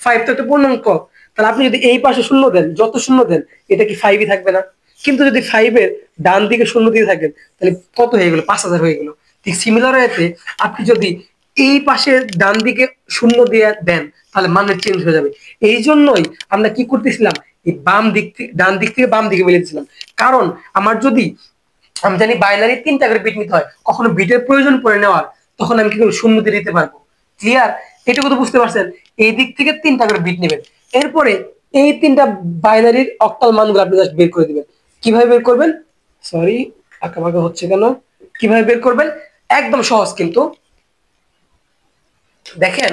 5 তো একটা পূর্ণাঙ্ক, তাহলে আপনি যদি এই পাশে শূন্য দেন, যত শূন্য দেন এটা কি 5ই থাকবে না? কিন্তু যদি 5 এর ডান দিকে শূন্য দিয়ে থাকেন তাহলে কত হয়ে গেল? 5000 হয়ে গেল। ঠিক সিমিলার ওয়েতে আপনি যদি এই পাশে ডান দিকে শূন্য দিয়ে দেন তাহলে মানের চেঞ্জ হয়ে যাবে। এই জন্যই আমরা কি করতেছিলাম, এই বাম দিক থেকে ডান দিক থেকে বাম দিকে মিলিয়েছিলাম। কারণ আমার যদি আমি জানি বাইনারি 3টা করে বিট নিতে হয়, কখনো বিটের প্রয়োজন পড়ে নেওয়ার, তখন আমি কি করব? শূন্য দিয়ে দিতে পারবো। ক্লিয়ার? এটুকু তো বুঝতে পারছেন? এই দিক থেকে 3টা করে বিট নেবেন, এরপরে এই 3টা বাইনারির অক্টাল মানগুলো আপনি জাস্ট বের করে দিবেন। কিভাবে বের করবেন? সরি, আঁকাবাঁকা হচ্ছে কেন? কিভাবে বের করবেন? একদম সহজ কিন্তু দেখেন,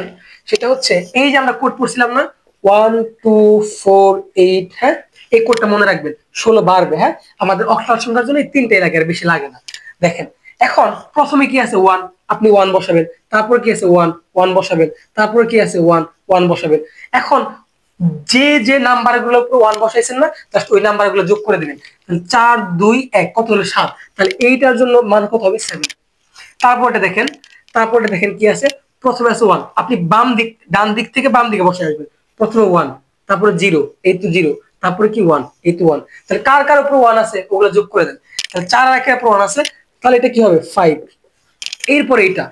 সেটা হচ্ছে এই যে আমরা কোড পড়ছিলাম না, 1248, হ্যাঁ, এই কোডটা মনে রাখবেন। 16 বাড়বে, হ্যাঁ, আমাদের অক্টাল সংখ্যার জন্য এই 3টাই লাগে, আর বেশি লাগে না। দেখেন এখন প্রথমে কি আছে? 1, আপনি 1 বসাবেন। তারপর কি আছে? 1 1 বসাবেন। তারপর কি আছে? 1 1 বসাবেন। এখন যে যে নাম্বারগুলো উপর 1 বসাইছেন না, জাস্ট ওই নাম্বারগুলো যোগ করে দিবেন। 4 2 1 কত হলো? 7। তাহলে এইটার জন্য মান কত হবে? 7। তারপরটা দেখেন কি আছে? প্রথমে আছে 1, আপনি ডান দিক থেকে বাম দিকে বসে আসবেন। প্রথমে 1, তারপরে 0, এই তো 0, তারপরে কি 1, এই তো 1। তাহলে কার কার উপর 1 আছে ওগুলো যোগ করে দেন। তাহলে 4 আর 1 এর উপর 1 আছে, তাহলে এটা কি হবে? 5। এরপরে এটা,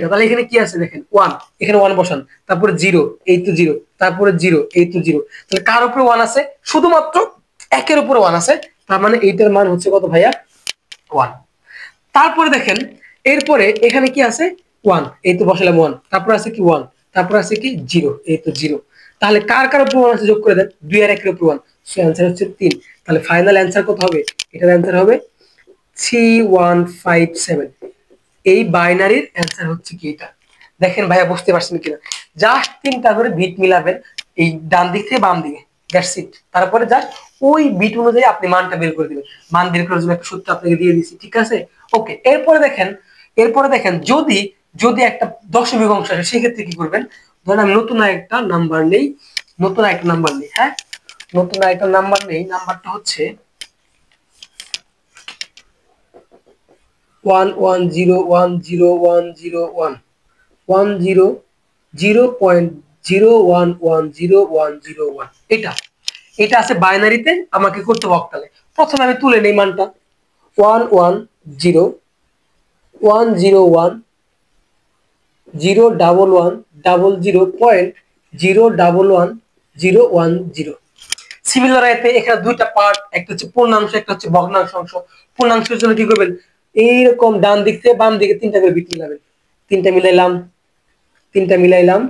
তাহলে এখানে কি আছে? দেখেন 1, এখানে 1 বসান, তারপরে 0, এই তো 0, তারপরে 0, এই তো 0। তাহলে কার উপরে 1 আছে? শুধুমাত্র 1 এর উপরে 1 আছে। তার মানে এইটার মান হচ্ছে কত ভাইয়া? 1। তারপরে দেখেন এরপরে এখানে কি আছে? 1, এই তো বসালাম 1, তারপর আছে কি 1, তারপর আছে কি 0, এই তো 0। তাহলে কার কার উপর 1 আছে যোগ করে দেন। 2 আর 1 এর উপর 1, সো आंसर হচ্ছে 3। তাহলে ফাইনাল आंसर কত হবে? এটার आंसर হবে 3157। এই বাইনারির आंसर হচ্ছে কি এটা। দেখেন ভাইয়া বুঝতে পারছেন কিনা? জাস্ট 3টা করে বিট মিলাবেন এই ডান দিক থেকে বাম দিকে, দ্যাটস ইট। তারপরে জাস্ট ওই বিট অনুযায়ী আপনি মানটা বের করে দিবেন। মান বের করার জন্য একটা সূত্র আপনাকে দিয়ে দিয়েছি, ঠিক আছে? ওকে, এরপরে দেখেন যদি যদি একটা দশমিক অংশ আসে সেক্ষেত্রে কি করবেন? ধরেন আমি নতুন একটা নাম্বার নেই, হ্যাঁ, নতুন একটা নাম্বার নেই। নাম্বারটা হচ্ছে 11010101 10 0.01110101। এটা এটা আছে বাইনারিতে, আমাকে করতে হবে অক্টালে। প্রথমে আমি তুলে নেই মানটা 111010000.0110110। সিমিলার এতে এখানে দুইটা পার্ট, একটা হচ্ছে পূর্ণাংশ, একটা হচ্ছে ভগ্নাংশ অংশ। পূর্ণাংশের জন্য কি করবেন, এইরকম ডান দিক থেকে বাম দিকে তিনটা করে বিট মিলাবেন। তিনটা মিলাইলাম, তিনটা মিলাইলাম,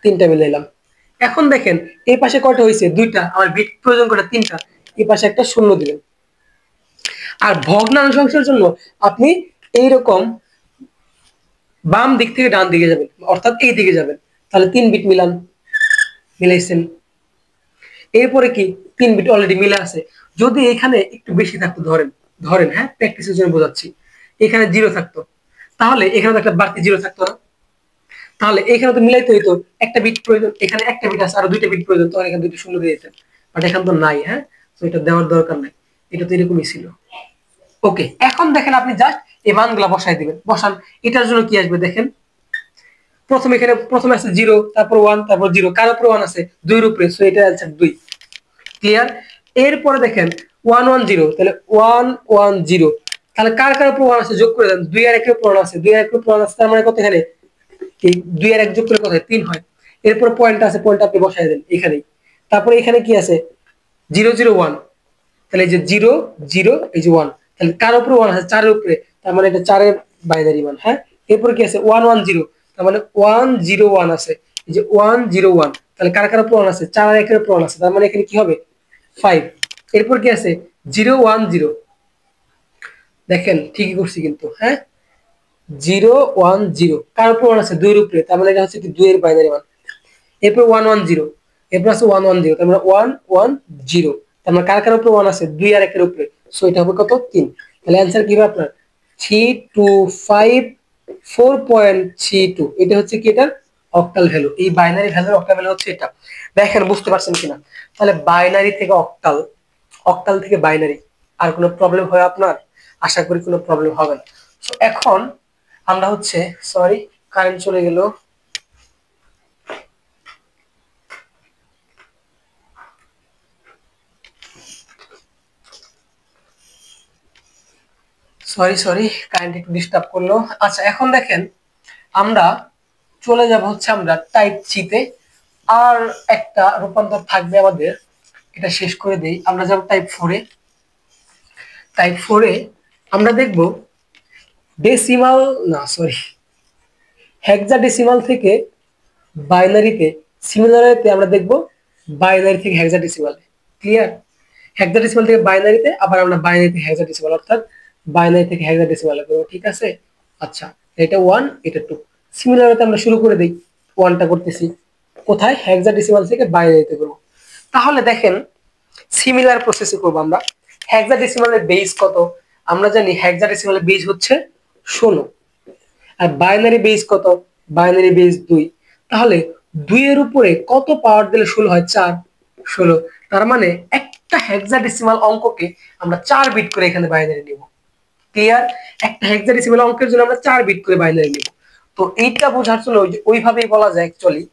তিনটা মিলাইলাম। এখন দেখেন এই পাশে কয়টা হয়েছে, দুইটা, আমার বিট প্রয়োজন কয়টা, তিনটা। এই পাশে একটা শূন্য দিবেন। আর ভগ্নাংশ অংশের জন্য আপনি এইরকম বাম দিক থেকে ডান দিকে যাবেন, অর্থাৎ এই দিকে যাবেন। তাহলে 3 বিট মিলান, মিলাইছেন। এরপরে কি 3 বিট অলরেডি মিলে আছে। যদি এখানে একটু বেশি থাকতো, ধরেন ধরেন হ্যাঁ, প্র্যাকটিসের জন্য বোঝাচ্ছি, এখানে 0 থাকতো, তাহলে এখানে তো একটা বাড়তি 0 থাকতো না? তাহলে এখানে তো মিলাইতে হইতো, একটা বিট প্রয়োজন, এখানে একটা বিট আছে, আর দুইটা বিট প্রয়োজন, তো এখানে দুটো শূন্য দিয়ে দিতেন। বাট এখানে তো নাই, হ্যাঁ, তো এটা দেওয়ার দরকার নাই, এটা তো এরকমই ছিল। ওকে, এখন দেখেন আপনি জাস্ট এই মানগুলা বসাই দিবেন। বসান, এটার জন্য কি আসবে দেখেন। প্রথমে আছে 0, তারপর 1, তারপর 0, কার উপরে 1 আছে, 2 এর উপরে, সো এটা आंसर 2। ক্লিয়ার? এরপরে দেখেন 110, তাহলে 110, তাহলে কার কার উপরে 1 আছে যোগ করে দেন। 2 আর 1 এর উপরে 1 আছে, 2 আর 1 এর উপরে 1 আছে, তার মানে কত এখানে, এই 2 আর 1 যোগ করে কত হয়, 3 হয়। এরপর পয়েন্ট আছে, পয়েন্ট আপনি বসায় দেন এখানেই। তারপরে এখানে কি আছে, 001, তাহলে এই যে 0 0, এই যে 1, তাহলে কার উপরে 1 আছে, 4 এর উপরে, তার মানে এটা 4 এর বাইনারি মান। হ্যাঁ, এরপর কি আছে 110, তার মানে 101 আছে, এই যে 101, তাহলে কার কার উপরে 1 আছে, 4 আর 1 এর উপরে 1 আছে, তার মানে এখানে কি হবে 5। এরপর কি আছে 010, দেখেন ঠিকই করছি কিন্তু, হ্যাঁ 010, কার উপরে 1 আছে, 2 এর উপরে, তার মানে এটা হচ্ছে কি 2 এর বাইনারি মান। এরপর 110, এরপর আছে 110, তার মানে 110, তার মানে কার কার উপরে 1 আছে, 2 আর 1 এর উপরে, সো এটা হবে কত 3। তাহলে आंसर কি হবে আপনার 3254.32। এটা হচ্ছে কি, এটা অক্টাল ভ্যালু। এই বাইনারি ভ্যালুর অক্টাল ভ্যালু হচ্ছে এটা। দেখেন বুঝতে পারছেন কিনা। তাহলে বাইনারি থেকে অক্টাল, অক্টাল থেকে বাইনারি, আর কোনো প্রবলেম হয় আপনার? আশা করি কোনো প্রবলেম হবে না। সো এখন আমরা হচ্ছে, সরি কারেন্ট চলে গেল। সরি কারেন্ট একটু ডিস্টার্ব করলো। আচ্ছা, এখন দেখেন আমরা চলে যাব হচ্ছে আমরা টাইপ সি তে। আর একটা রূপান্তর থাকবে আমাদের, এটা শেষ করে দেই। আমরা যাব টাইপ 4 এ। টাইপ 4 এ আমরা দেখব ডেসিমাল, না সরি, হেক্সাডেসিমাল থেকে বাইনারিতে। সিমিলারিতে আমরা দেখব বাইনারি থেকে হেক্সাডেসিমালে। ক্লিয়ার? হেক্সাডেসিমাল থেকে বাইনারিতে, আবার আমরা বাইনারি থেকে হেক্সাডেসিমাল, অর্থাৎ বাইনারি থেকে হেক্সাডেসিমালে করব। ঠিক আছে? আচ্ছা, এটা 1, এটা 2। সিমিলারিতে আমরা শুরু করে দেই, 1টা করতেছি কোথায়, হেক্সাডেসিমাল থেকে বাইনারিতে করব। তাহলে দেখেন সিমিলার প্রসেসে করব আমরা। হেক্সাডেসিমালের বেস কত? আমরা জানি হেক্সাডেসিমালের বেস হচ্ছে 16। আর বাইনারি বেস কত? Binary base 2। তাহলে 2 এর উপরে কত পাওয়ার দিলে 16 হয়? 4, 16। তার মানে একটা হেক্সাডেসিমাল অঙ্ককে আমরা 4 বিট করে এখানে বাইনারি নিব। ক্লিয়ার? একটা হেক্সাডেসিমাল অঙ্কের জন্য আমরা 4 বিট করে বাইনারি নিব। তো এইটা বোঝার জন্য ওইভাবেই বলা যায় অ্যাকচুয়ালি,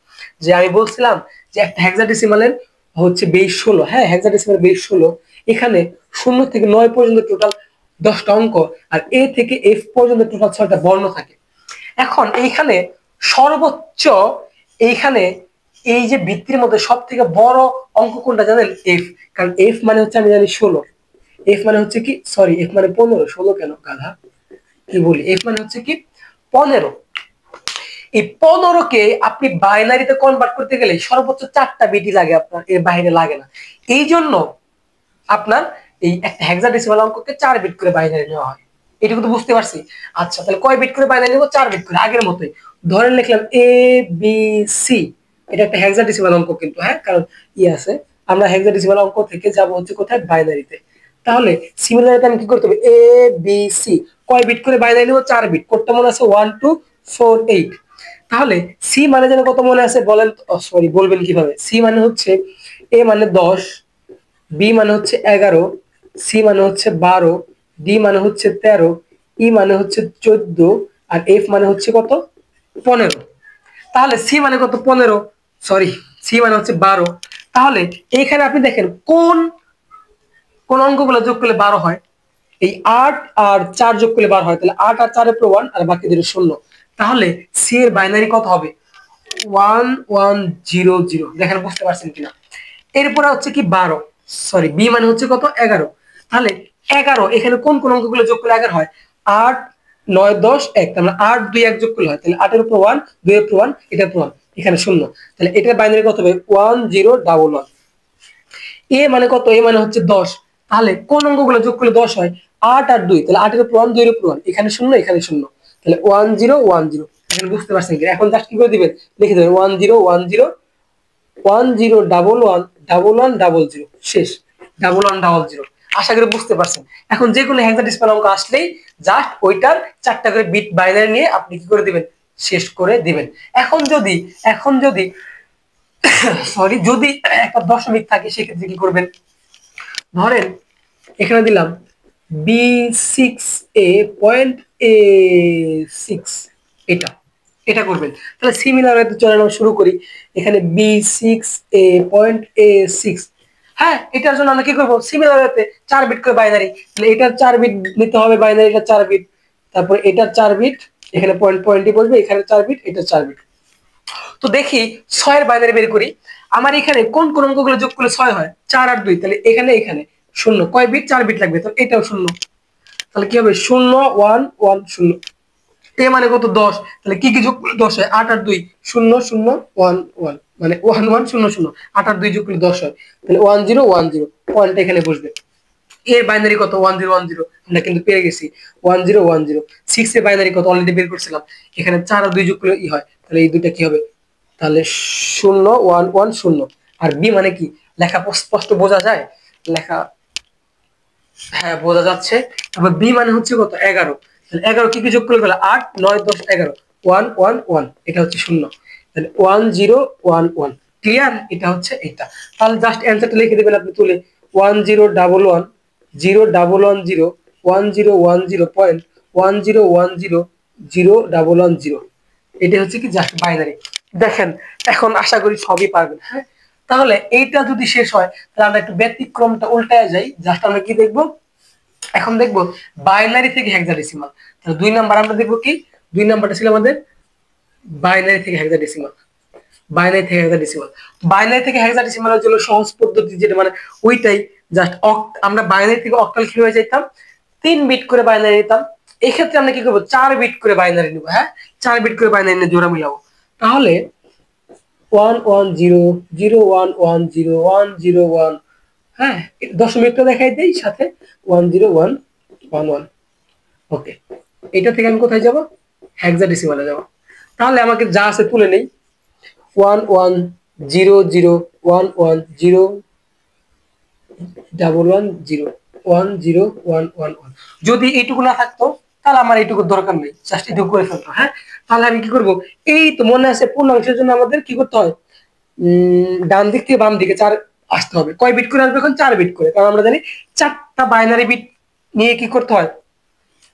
যে আমি বলছিলাম যে একটা হেক্সাডেসিমালের হচ্ছে বেস 16। হ্যাঁ, হেক্সাডেসিমাল বেস 16। এখানে 0 থেকে 9 পর্যন্ত টোটাল 10টা অঙ্ক, আর এ থেকে এফ পর্যন্ত টোটাল 6টা বর্ণ থাকে। এখন এইখানে সর্বোচ্চ, এইখানে এই যে ভিত্তির মধ্যে সব থেকে বড় অঙ্ক কোনটা জানেন? এফ। কারণ এফ মানে হচ্ছে, আমি জানি 16। এফ মানে হচ্ছে কি, সরি এফ মানে 15, 16 কেন গাধা, কি বলি, এফ মানে হচ্ছে কি 15। এই 15কে আপনি বাইনারিতে কনভার্ট করতে গেলে সর্বোচ্চ 4টা বিটি লাগে আপনার, এর বাইরে লাগে না। এই জন্য আপনার এই একটা হেক্সাডেসিমাল অঙ্ককে 4 বিট করে বাইনারি নেওয়া হয়। এটুকু তো বুঝতে পারছি। আচ্ছা, তাহলে কয় বিট করে বাইনারি নেব? 4 বিট করে, আগের মতোই। ধরেন লিখলাম এ বি সি, এটা একটা হেক্সাডেসিমাল অঙ্ক কিন্তু, হ্যাঁ, কারণ আছে, আমরা হেক্সাডেসিমাল অঙ্ক থেকে যাব হচ্ছে কোথায়, বাইনারিতে। তাহলে সিমিলারিতে আমি কি করতে হবে, এ বি সি কয় বিট করে বাইনারি নেব? 4 বিট। কোডটা মনে আছে 1 2 4 8। তাহলে সি মানে যেন কত মনে আছে বলেন? সরি, বলবেন কিভাবে? সি মানে হচ্ছে, এ মানে 10, বি মানে হচ্ছে 11, সি মানে হচ্ছে 12, ডি মানে হচ্ছে 13, ই মানে হচ্ছে 14, আর এফ মানে হচ্ছে কত, 15। তাহলে সি মানে কত, 15, সরি সি মানে হচ্ছে 12, তাহলে এইখানে আপনি দেখেন কোন কোন অঙ্কগুলো যোগ করলে 12 হয়, এই 8 আর 4 যোগ করলে 12 হয়, তাহলে 8 আর 4 এর পর 1 আর বাকি দুটো 0। তাহলে সি এর বাইনারি কত হবে? 1100। দেখেন বুঝতে পারছেন কিনা। এরপরে হচ্ছে কি 12, সরি বি মানে হচ্ছে কত 11। তাহলে 11 এখানে কোন কোন অঙ্কগুলো যোগ করলে 11 হয়? 8 9 10 1, তাহলে 8 2 1 যোগ করলে হয়, তাহলে 8 এর উপর 1 2 এর উপর 1 এটার উপর 1 এখানে 0। তাহলে এটার বাইনারি কত হবে? 1011। এ মানে কত? এ মানে হচ্ছে 10। তাহলে কোন অঙ্কগুলো যোগ করলে 10 হয়? 8 আর 2, তাহলে 8 এর উপর 1 2 এর উপর 1 এখানে 0 এখানে 0, তাহলে 1010। এখানে বুঝতে পারছেন কি? এখন জাস্ট কি করে দিবেন, লিখে দেবেন 1010 10111100 শেষ, 1100। আশা করি বুঝতে পারছেন। এখন যে কোনো হেক্সাডেসিমাল অঙ্ক আসলেই জাস্ট ওইটার 4টা করে বিট বাইনারি নিয়ে আপনি কি করে দিবেন, শেষ করে দিবেন। এখন যদি সরি যদি একটা দশমিক থাকে সেক্ষেত্রে কি করবেন? ধরেন এখানে দিলাম B6A.A6, এটা এটা করবেন। তাহলে সিমিলার ওয়েতে চলে আমরা শুরু করি। এখানে B6A.A6, হ্যাঁ এটার জন্য আমরা কি করবো? সিমিলার ওয়েতে 4 বিট করে বাইনারি, তাহলে এটার 4 বিট নিতে হবে বাইনারি, এটা 4 বিট, তারপর এটার 4 বিট, এখানে পয়েন্ট পয়েন্টই বসবে, এখানে 4 বিট, এটা 4 বিট। তো দেখি 6 এর বাইনারি বের করি। আমার এখানে কোন কোন অঙ্কগুলো যোগ করলে 6 হয়? 4 আর 2, তাহলে এখানে 0, কয় বিট? 4 বিট লাগবে, তো এটাও 0। তাহলে কি হবে? 0 1 1 0। এ মানে কত? 10। তাহলে কি কি যোগ করলে 10 হয়? 8 আর 2 0 0 1 1, মানে 1 1 0 0, 8 আর 2 যোগ করলে 10 হয়, তাহলে 1010। পয়েন্টটা এখানে বসবে। এর বাইনারি কত? 1010, আমরা কিন্তু পেয়ে গেছি 1010। 6 এর বাইনারি কত? অলরেডি বের করছিলাম। এখানে 4 আর 2 যোগ করলে ই হয়, তাহলে এই দুইটা কি হবে? তাহলে 0 1 1 0। আর বি মানে কি? লেখা স্পষ্ট বোঝা যায়? লেখা, হ্যাঁ বোঝা যাচ্ছে। তারপর বি মানে হচ্ছে কত? 11। তাহলে 11 কি কি যোগ করলে গেল? 8 9 10 11, 1 1 1, এটা হচ্ছে 0, তাহলে 1011। ক্লিয়ার? এটা হচ্ছে এটা। তাহলে জাস্ট অ্যানসারটা লিখে দিবেন আপনি তুলে, 1011 0110 1010.1010 01110। এটা হচ্ছে কি জাস্ট বাইনারি। দেখেন এখন আশা করি সবই পারবেন। হ্যাঁ, তাহলে এইটা যদি শেষ হয় তাহলে আমরা একটু ব্যতিক্রমটা উল্টায় যাই। জাস্ট আমরা কি দেখবো? এখন দেখবো বাইনারি থেকে হেক্সাডেসিমাল। তাহলে 2 নাম্বার আমরা দেখবো কি? 2 নাম্বারটা ছিল আমাদের বাইনারি থেকে হেক্সাডেসিমাল। বাইনারি থেকে হেক্সাডেসিমাল, বাইনারি থেকে হেক্সাডেসিমালের জন্য সহজ পদ্ধতি যেটা, মানে ওইটাই জাস্ট আমরা বাইনারি থেকে অক্টাল কিভাবে যেতাম? 3 বিট করে বাইনারি নিতাম। এই ক্ষেত্রে আমরা কি করবো? 4 বিট করে বাইনারি নিব। হ্যাঁ, 4 বিট করে বাইনারি নিয়ে জোড়া মিলাবো। তাহলে 110 0110 101, হ্যাঁ দশমিকটা দেখাই দেই সাথে 10111। ওকে, এটা থেকে আমি কোথায় যাব? হেক্সাডেসিমালে যাব। তাহলে আমাকে যা আছে তুলে নেই। 11001110 যদি এইটুকু না থাকতো তাহলে আমার এইটুকু দরকার নেই, জাস্ট এইটুকু করে ফেলতো। হ্যাঁ, তাহলে আমি কি করব? এই তো মনে আছে পূর্ণাংশের জন্য আমাদের কি করতে হয়? ডান দিক থেকে বাম দিকে 4 আসতে হবে। কয় বিট করে আসবে? এখন 4 বিট করে, কারণ আমরা জানি 4টা বাইনারি বিট নিয়ে কি করতে হয়?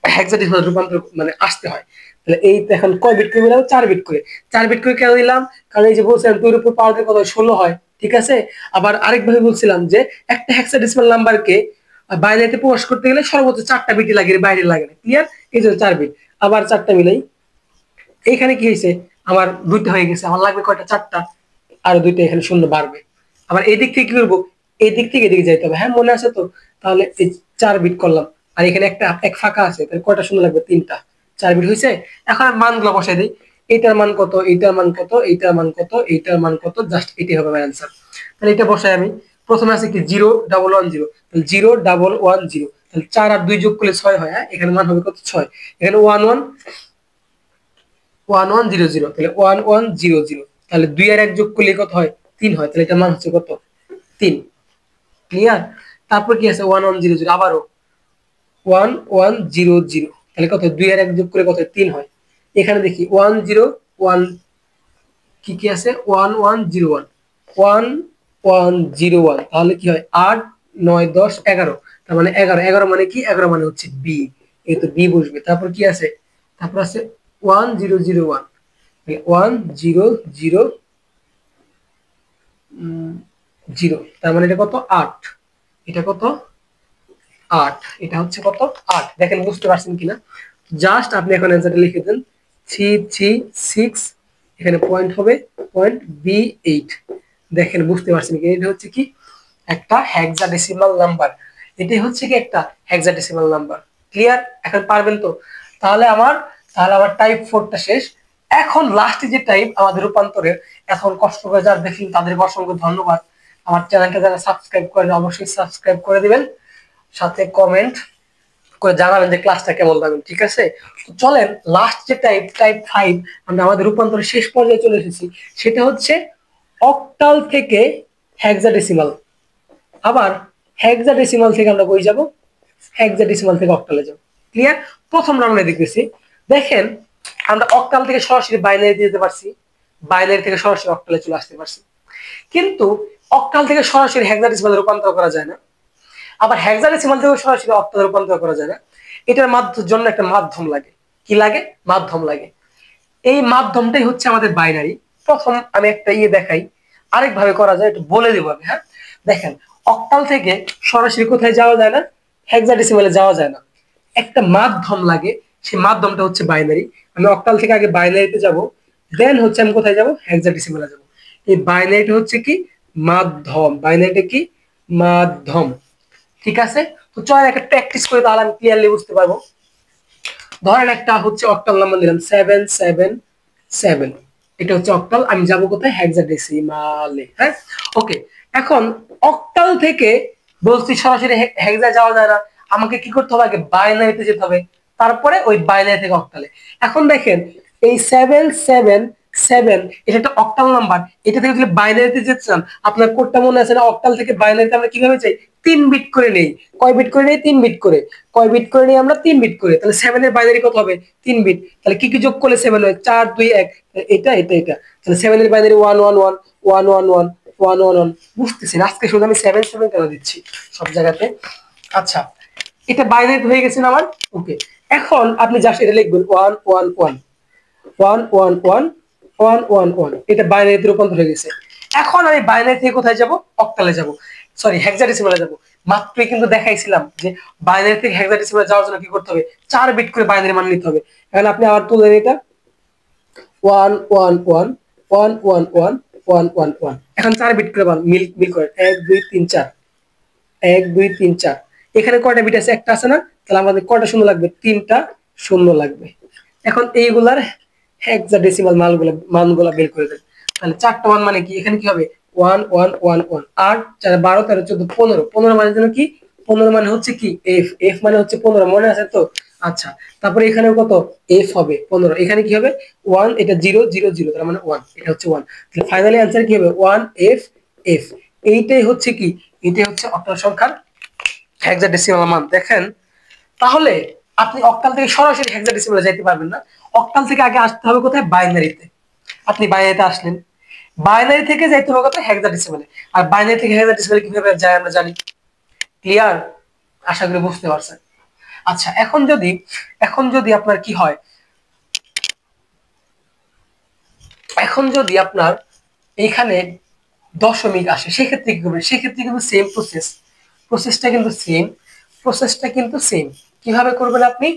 হেক্সাডেসিমাল রূপান্তর মানে আসতে হয়। তাহলে এই এখন কয় বিট করে মিলাবো? 4 বিট করে। 4 বিট করে কেন দিলাম? কারণ এই যে বলছিলাম 2 এর উপর পাওয়ার কত? 16 হয়, ঠিক আছে। আবার আরেকভাবে বলছিলাম যে একটা হেক্সাডেসিমাল নাম্বারকে বাইনারিতে প্রকাশ করতে গেলে সর্বোচ্চ 4টা বিটই লাগে, বাইরে লাগে না। ক্লিয়ার? এই জন্য 4 বিট। আবার 4টা মিলাই, এইখানে কি হয়েছে? আমার 2টা হয়ে গেছে, আমার লাগবে কয়টা? 4টা, আর 2টা এখানে শূন্য বাড়বে। আবার এই দিক থেকে কি করবো? এই দিক থেকে এদিকে যাইতে হবে। হ্যাঁ মনে আছে তো? তাহলে এই 4 বিট করলাম, আর এখানে একটা এক ফাঁকা আছে, তাহলে কয়টা শূন্য লাগবে? 3টা। 4 বিট হয়েছে। এখন আমি মানগুলো বসাই দিই। এইটার মান কত? এইটার মান কত? এইটার মান কত? এইটার মান কত? জাস্ট এটাই হবে আমার অ্যান্সার। তাহলে এটা বসাই আমি। প্রথমে আছে কি 0110, তাহলে 0110, তাহলে 4 আর 2 যোগ করলে 6 হয়। হ্যাঁ, এখানে মান হবে কত? 6। এখানে 1100, তাহলে 1100, তাহলে 2 আর 1 যোগ করলে কত হয়? 3 হয়, তাহলে এটার মান হচ্ছে কত? 3। ক্লিয়ার? তারপর কি আছে? 1100, আবারও 1100, তাহলে কত? 2 আর 1 যোগ করে কত? 3 হয়। এখানে দেখি 101, কি কি আছে? 1101 1101, তাহলে কি হয়? 8 9 10 11, তার মানে 11। 11 মানে কি? 11 মানে হচ্ছে বি, এই তো বি বসবে। তারপর কি আছে? তারপর আছে 1001, 1001, জিরো, তার মানে এটা কত 8, এটা কত 8, এটা হচ্ছে কত 8। দেখেন বুঝতে পারছেন কিনা? জাস্ট আপনি এখন অ্যান্সারটা লিখে দেন 336, এখানে পয়েন্ট হবে পয়েন্ট B8। দেখেন বুঝতে পারছেন কি? এটা হচ্ছে কি একটা হেক্সাডেসিমাল নাম্বার, এটাই হচ্ছে কি একটা হেক্সাডেসিমাল নাম্বার। ক্লিয়ার? এখন পারবেন তো? তাহলে আমার টাইপ 4টা শেষ। এখন লাস্টে যে টাইপ আমাদের রূপান্তরের, এখন কষ্ট করে যারা দেখলেন তাদেরকে অসংখ্য ধন্যবাদ। আমার চ্যানেলটা যারা সাবস্ক্রাইব করেন অবশ্যই সাবস্ক্রাইব করে দিবেন, সাথে কমেন্ট করে জানাবেন যে ক্লাসটা কেমন লাগবে। ঠিক আছে, তো চলেন লাস্ট যে টাইপ 5 আমরা আমাদের রূপান্তরের শেষ পর্যায়ে চলে এসেছি, সেটা হচ্ছে অক্টাল থেকে হেক্সাডেসিমাল। আবার হেক্সাডেসিমাল থেকে আমরা কই যাব? হেক্সাডেসিমাল থেকে অক্টালে যাব। ক্লিয়ার? প্রথম রাউন্ডে দেখতেছি, দেখেন আমরা অক্টাল থেকে সরাসরি বাইনারিতে যেতে পারছি, বাইনারি থেকে সরাসরি অক্টালে চলে আসতে পারছি, কিন্তু অক্টাল থেকে সরাসরি হেক্সাডেসিমালে রূপান্তর করা যায় না। আবার হেক্সাডেসিমাল থেকে সরাসরি অক্টালে রূপান্তর করা যায় না। এটার জন্য একটা মাধ্যম লাগে। কি লাগে? মাধ্যম লাগে। এই মাধ্যমটাই হচ্ছে আমাদের বাইনারি। প্রথম আমি একটা দেখাই, আরেকভাবে করা যায়, একটু বলে দেবো আমি। হ্যাঁ, দেখেন অক্টাল থেকে সরাসরি কোথায় যাওয়া যায় না? হেক্সাডেসিমালে যাওয়া যায় না, একটা মাধ্যম লাগে। সেই মাধ্যমটা হচ্ছে বাইনারি। আমি অক্টাল থেকে আগে বাইনারিতে যাব, দেন হচ্ছে আমি কোথায় যাব? হেক্সাডেসিমালে যাব। এই বাইনারিটা হচ্ছে কি মাধ্যম, বাইনারিটা কি মাধ্যম। ঠিক আছে, তো চল একটা প্র্যাকটিস করে, তাহলে আমি ক্লিয়ারলি বুঝতে পারবো। ধরেন একটা হচ্ছে অক্টাল নাম্বার দিলাম 777, এটা হচ্ছে অক্টাল, আমি যাব কোথায়? হেক্সাডেসিমালে। হ্যাঁ, ওকে। এখন অক্টাল থেকে বলছি সরাসরি হেক্সা যাওয়া যায় না, আমাকে কি করতে হবে? আগে বাইনারিতে যেতে হবে, তারপরে ওই বাইনারি থেকে অক্টালে। এখন দেখেন এই 777, এটা একটা অক্টাল নাম্বার, এটা থেকে যদি বাইনারিতে যেতে চান, আপনার কোডটা মনে আছে না? অক্টাল থেকে বাইনারিতে আমরা কিভাবে চাই? 3 বিট করে নেই। কয় বিট করে নেই? 3 বিট করে। কয় বিট করে নেই আমরা? 3 বিট করে। তাহলে 7 এর বাইনারি কত হবে? 3 বিট। তাহলে কি কি যোগ করলে 7 হয়? 4 2 1, এটা এটা এটা। তাহলে 7 এর বাইনারি 1 1 1 1 1 1 1 1 1। বুঝতেছেন আজকে শুধু আমি 7 7 কেন দিচ্ছি সব জায়গাতে? আচ্ছা, এটা বাইনারি হয়ে গেছে না আমার? ওকে। এখন আপনি জাস্ট এটা লিখবেন 1 1 1 1 1 1 1 1 1, এটা বাইনারিতে রূপান্তর হয়ে গেছে। এখন আমি বাইনারি থেকে কোথায় যাব? অক্টালে যাব, সরি হেক্সাডেসিমালে যাব। মাত্রই কিন্তু দেখাইছিলাম যে বাইনারি থেকে হেক্সাডেসিমালে যাওয়ার জন্য কি করতে হবে? 4 বিট করে বাইনারি মান নিতে হবে। এখন আপনি আবার তুলেন এটা 1 1 1 1 1 1 1 1 1, এখন 4 বিট করে মিল করেন 1 2 3 4 1 2 3 4। এখানে কয়টা বিট আছে? একটা আছে না? তাহলে আমাদের কয়টা শূন্য লাগবে? 3টা শূন্য লাগবে। এখন এইগুলার হেক্সাডেসিমাল মানগুলা বের করে দেন। তাহলে 4টা মান মানে কি? এখানে কি হবে? 1 1 1 1, 8 4 12 13 14 15। 15 মানে জন্য কি? 15 মানে হচ্ছে কি? এফ মানে হচ্ছে 15, মনে আছে তো? আচ্ছা, তারপরে এখানে কত? এফ হবে 15। এখানে কি হবে? 1, এটা 0 0 0, তার মানে 1, এটা হচ্ছে 1। তাহলে ফাইনালি आंसर কি হবে? 1 এফ এফ। এইটাই হচ্ছে কি? এটাই হচ্ছে অক্টাল সংখ্যার হেক্সাডেসিমাল মান। দেখেন, তাহলে আপনি অক্টাল থেকে সরাসরি হেক্সাডেসিমালে যাইতে পারবেন না। অক্টাল থেকে আগে আসতে হবে কোথায়? বাইনারিতে। আপনি বাইনারিতে আসলেন, বাইনারি থেকে যাইতে হবে কোথায়? হেক্সাডেসিমালে। আর বাইনারি থেকে হেক্সাডেসিমালে কিভাবে যায় আমরা জানি। ক্লিয়ার? আশা করি বুঝতে পারছেন। আচ্ছা, এখন যদি আপনার কি হয়, এখন যদি আপনার এখানে দশমিক আসে, সেক্ষেত্রে কি করবেন? সেক্ষেত্রে কিন্তু সেম প্রসেসটা কিন্তু সেম। কিভাবে করবেন আপনি?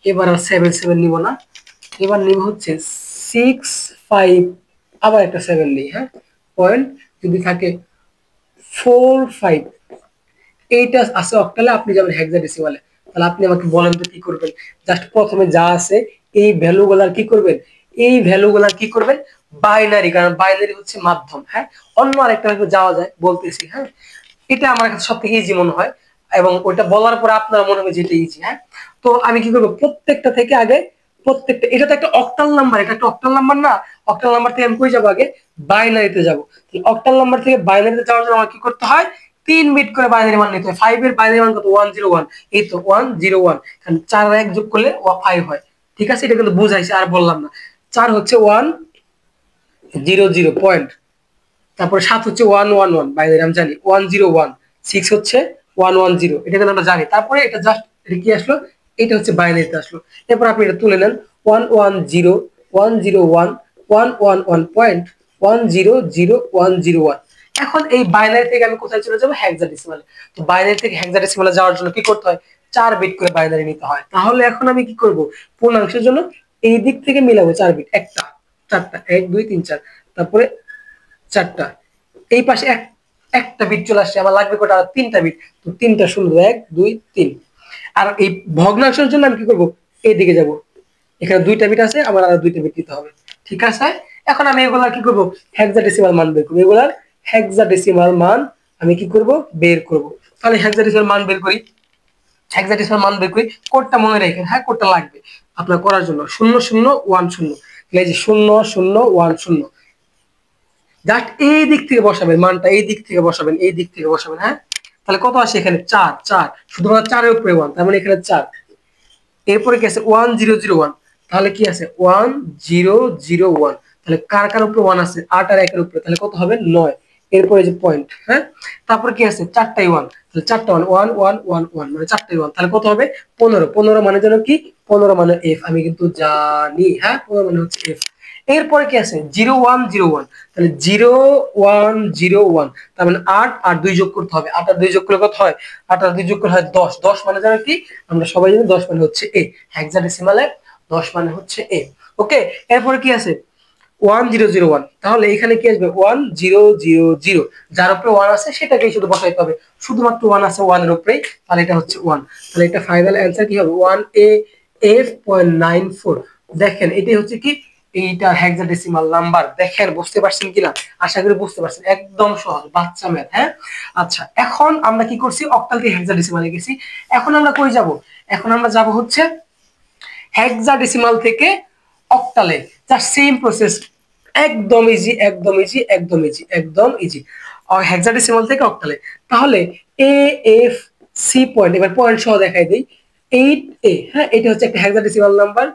এবার আর 7 7 নিব না, এবার নিব হচ্ছে 6 5, আবার একটা 7 নিই। হ্যাঁ, পয়েন্ট যদি থাকে 4 5, এইটা আছে অক্টালে, আপনি যাবেন হেক্সাডেসিমালে। তাহলে আপনি আমাকে বলেন তো কি করবেন? জাস্ট প্রথমে যা আছে এই ভ্যালুগুলার কি করবেন? এই ভ্যালুগুলার কি করবেন? বাইনারি, কারণ বাইনারি হচ্ছে মাধ্যম। হ্যাঁ, অন্য আরেকটা যাওয়া যায় বলতেছি। হ্যাঁ, এটা আমার কাছে সবথেকে ইজি মনে হয়, এবং ওইটা বলার পর আপনার মনে হবে যেটা ইজি। হ্যাঁ, তো আমি কি করবো? প্রত্যেকটা থেকে আগে প্রত্যেকটা, এটা তো একটা অক্টাল নাম্বার, এটা একটা অক্টাল নাম্বার না? অক্টাল নাম্বার থেকে আমি কই যাবো? আগে বাইনারিতে যাবো। অক্টাল নাম্বার থেকে বাইনারিতে যাওয়ার জন্য আমার কি করতে হয়? 3 বিট করে বাইনারি মান নিতে হয়। 5 এর বাইনারি মান কত? 101। এই তো 101, কারণ 4 আর 1 যোগ করলে 5 হয়। ঠিক আছে, এটা কিন্তু বুঝাইছে, আর বললাম না। 4 হচ্ছে 100 পয়েন্ট, তারপরে 7 হচ্ছে 111, বাইনারি আমি জানি 101। 6 হচ্ছে 110, এটা কিন্তু আমরা জানি। তারপরে এটা জাস্ট এটা কি আসলো? এটা হচ্ছে বাইনারিতে আসলো। এরপর আপনি এটা তুলে নেন 110 101 111.100 101। এখন এই বাইনারি থেকে আমি কোথায় চলে যাবো, হেক্সাডেসিমালে। তো বাইনারি থেকে হেক্সাডেসিমালে যাওয়ার জন্য কি করতে হয়, 4 বিট করে বাইনারি নিতে হয়। তাহলে এখন আমি কি করব, পূর্ণাংশের জন্য এই দিক থেকে মিলাবো 4 বিট, একটা, চারটা, 1 2 3 4, তারপরে চারটা, এই পাশে একটা বিট চলে আসছে, আমার লাগবে কটা, 3টা বিট। তো 3টা শূন্য, 1 2 3। আর এই ভগ্নাংশের জন্য আমি কি করব, এই দিকে যাব, এখানে 2টা বিট আছে, আমার আর 2টা বিট দিতে হবে। ঠিক আছে, এখন আমি এগুলা কি করব, হেক্সাডেসিমাল মান বের করব। এগুলার হেক্সাডেসিমাল মান আমি কি করব, বের করব। তাহলে হেক্সাডেসিমাল মান বের করি। হেক্সাডেসিমাল মান বের করি, কোডটা মনে রাখেন, হ্যাঁ কোডটা লাগবে আপনার করার জন্য, 0010। এই যে 0010, জাস্ট এই দিক থেকে বসাবেন মানটা, এই দিক থেকে বসাবেন, এই দিক থেকে বসাবেন। হ্যাঁ, তাহলে কত আসে এখানে, 4 4, শুধুমাত্র 4 এর উপরে 1, তার মানে এখানে 4। এরপরে কি আছে, 1001, তাহলে কি আছে 1001, তাহলে কার কার উপরে 1 আছে, 8 আর 1 এর উপরে, তাহলে কত হবে 9। এরপরে যে পয়েন্ট, হ্যাঁ, তারপরে কি আছে, 4টাই 1, তাহলে 4টা 1 1 1 1 1, মানে 4টাই 1, তাহলে কত হবে 15। 15 মানে যেন কি, 15 মানে এফ, আমি কিন্তু জানি, হ্যাঁ 15 মানে হচ্ছে এফ। এরপরে কি আছে 0101, তাহলে 0101, তার মানে 8 আর 2 যোগ করতে হবে। 8 আর 2 যোগ করলে কত হয়, 8 আর 2 যোগ করলে হয় 10। 10 মানে জানো কি, আমরা সবাই জানি 10 মানে হচ্ছে এ, হেক্সাডেসিমালে 10 মানে হচ্ছে এ। ওকে, এরপরে কি আছে 1001, তাহলে এখানে কি আসবে 1000, যার উপরে 1 আছে সেটাকেই শুধু বসাইতে হবে, শুধুমাত্র 1 আছে 1 এর উপরেই, তাহলে এটা হচ্ছে 1। তাহলে এটা ফাইনাল অ্যান্সার কি হবে, 1AF.94। দেখেন এটাই হচ্ছে কি, এইটা হেক্সাডেসিমাল নাম্বার। দেখেন বুঝতে পারছেন কিনা, আশা করি বুঝতে পারছেন, একদম সহজ বাচ্চা ম্যাথ। হ্যাঁ, আচ্ছা এখন আমরা কি করছি, অক্টাল থেকে হেক্সাডেসিমালে গেছি। এখন আমরা কই যাব, এখন আমরা যাব হচ্ছে হেক্সাডেসিমাল থেকে অক্টালে, জাস্ট সেম প্রসেস, একদম ইজি, একদম ইজি, একদম ইজি, একদম ইজি। আর হেক্সাডেসিমাল থেকে অক্টালে, তাহলে এ এফ সি পয়েন্ট, এবার পয়েন্ট সহ দেখাই দেই। 8A, হ্যাঁ এটা হচ্ছে একটা হেক্সাডেসিমাল নাম্বার,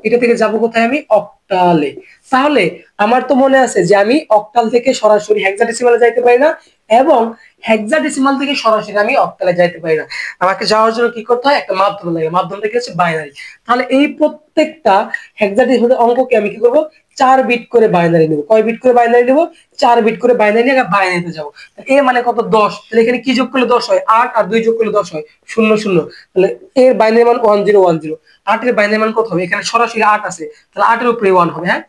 এটা থেকে যাব কোথায়, আমি অক্টালে। তাহলে আমার তো মনে আছে যে আমি অক্টাল থেকে সরাসরি হেক্সাডেসিমালে যাইতে পারি না, এবং হেক্সাডেসিমাল থেকে সরাসরি আমি অক্টালে যাইতে পারি না। আমাকে যাওয়ার জন্য কি করতে হয়, একটা মাধ্যম লাগে, মাধ্যমটা কি হচ্ছে বাইনারি। তাহলে এই প্রত্যেকটা হেক্সাডেসিমাল অঙ্ককে আমি কি করব, 4 বিট করে বাইনারি নেব। কয় বিট করে বাইনারি নেব, 4 বিট করে বাইনারি নিয়ে বাইনারিতে যাব। এ মানে কত, 10, তাহলে এখানে কি যোগ করলে 10 হয়, 8 আর 2 যোগ করলে 10 হয়, 0 0, তাহলে এর বাইনারি মান 1010। 8 এর বাইনারি মান কত হবে, এখানে সরাসরি 8 আছে, তাহলে 8 এর উপরে 1 হবে। হ্যাঁ,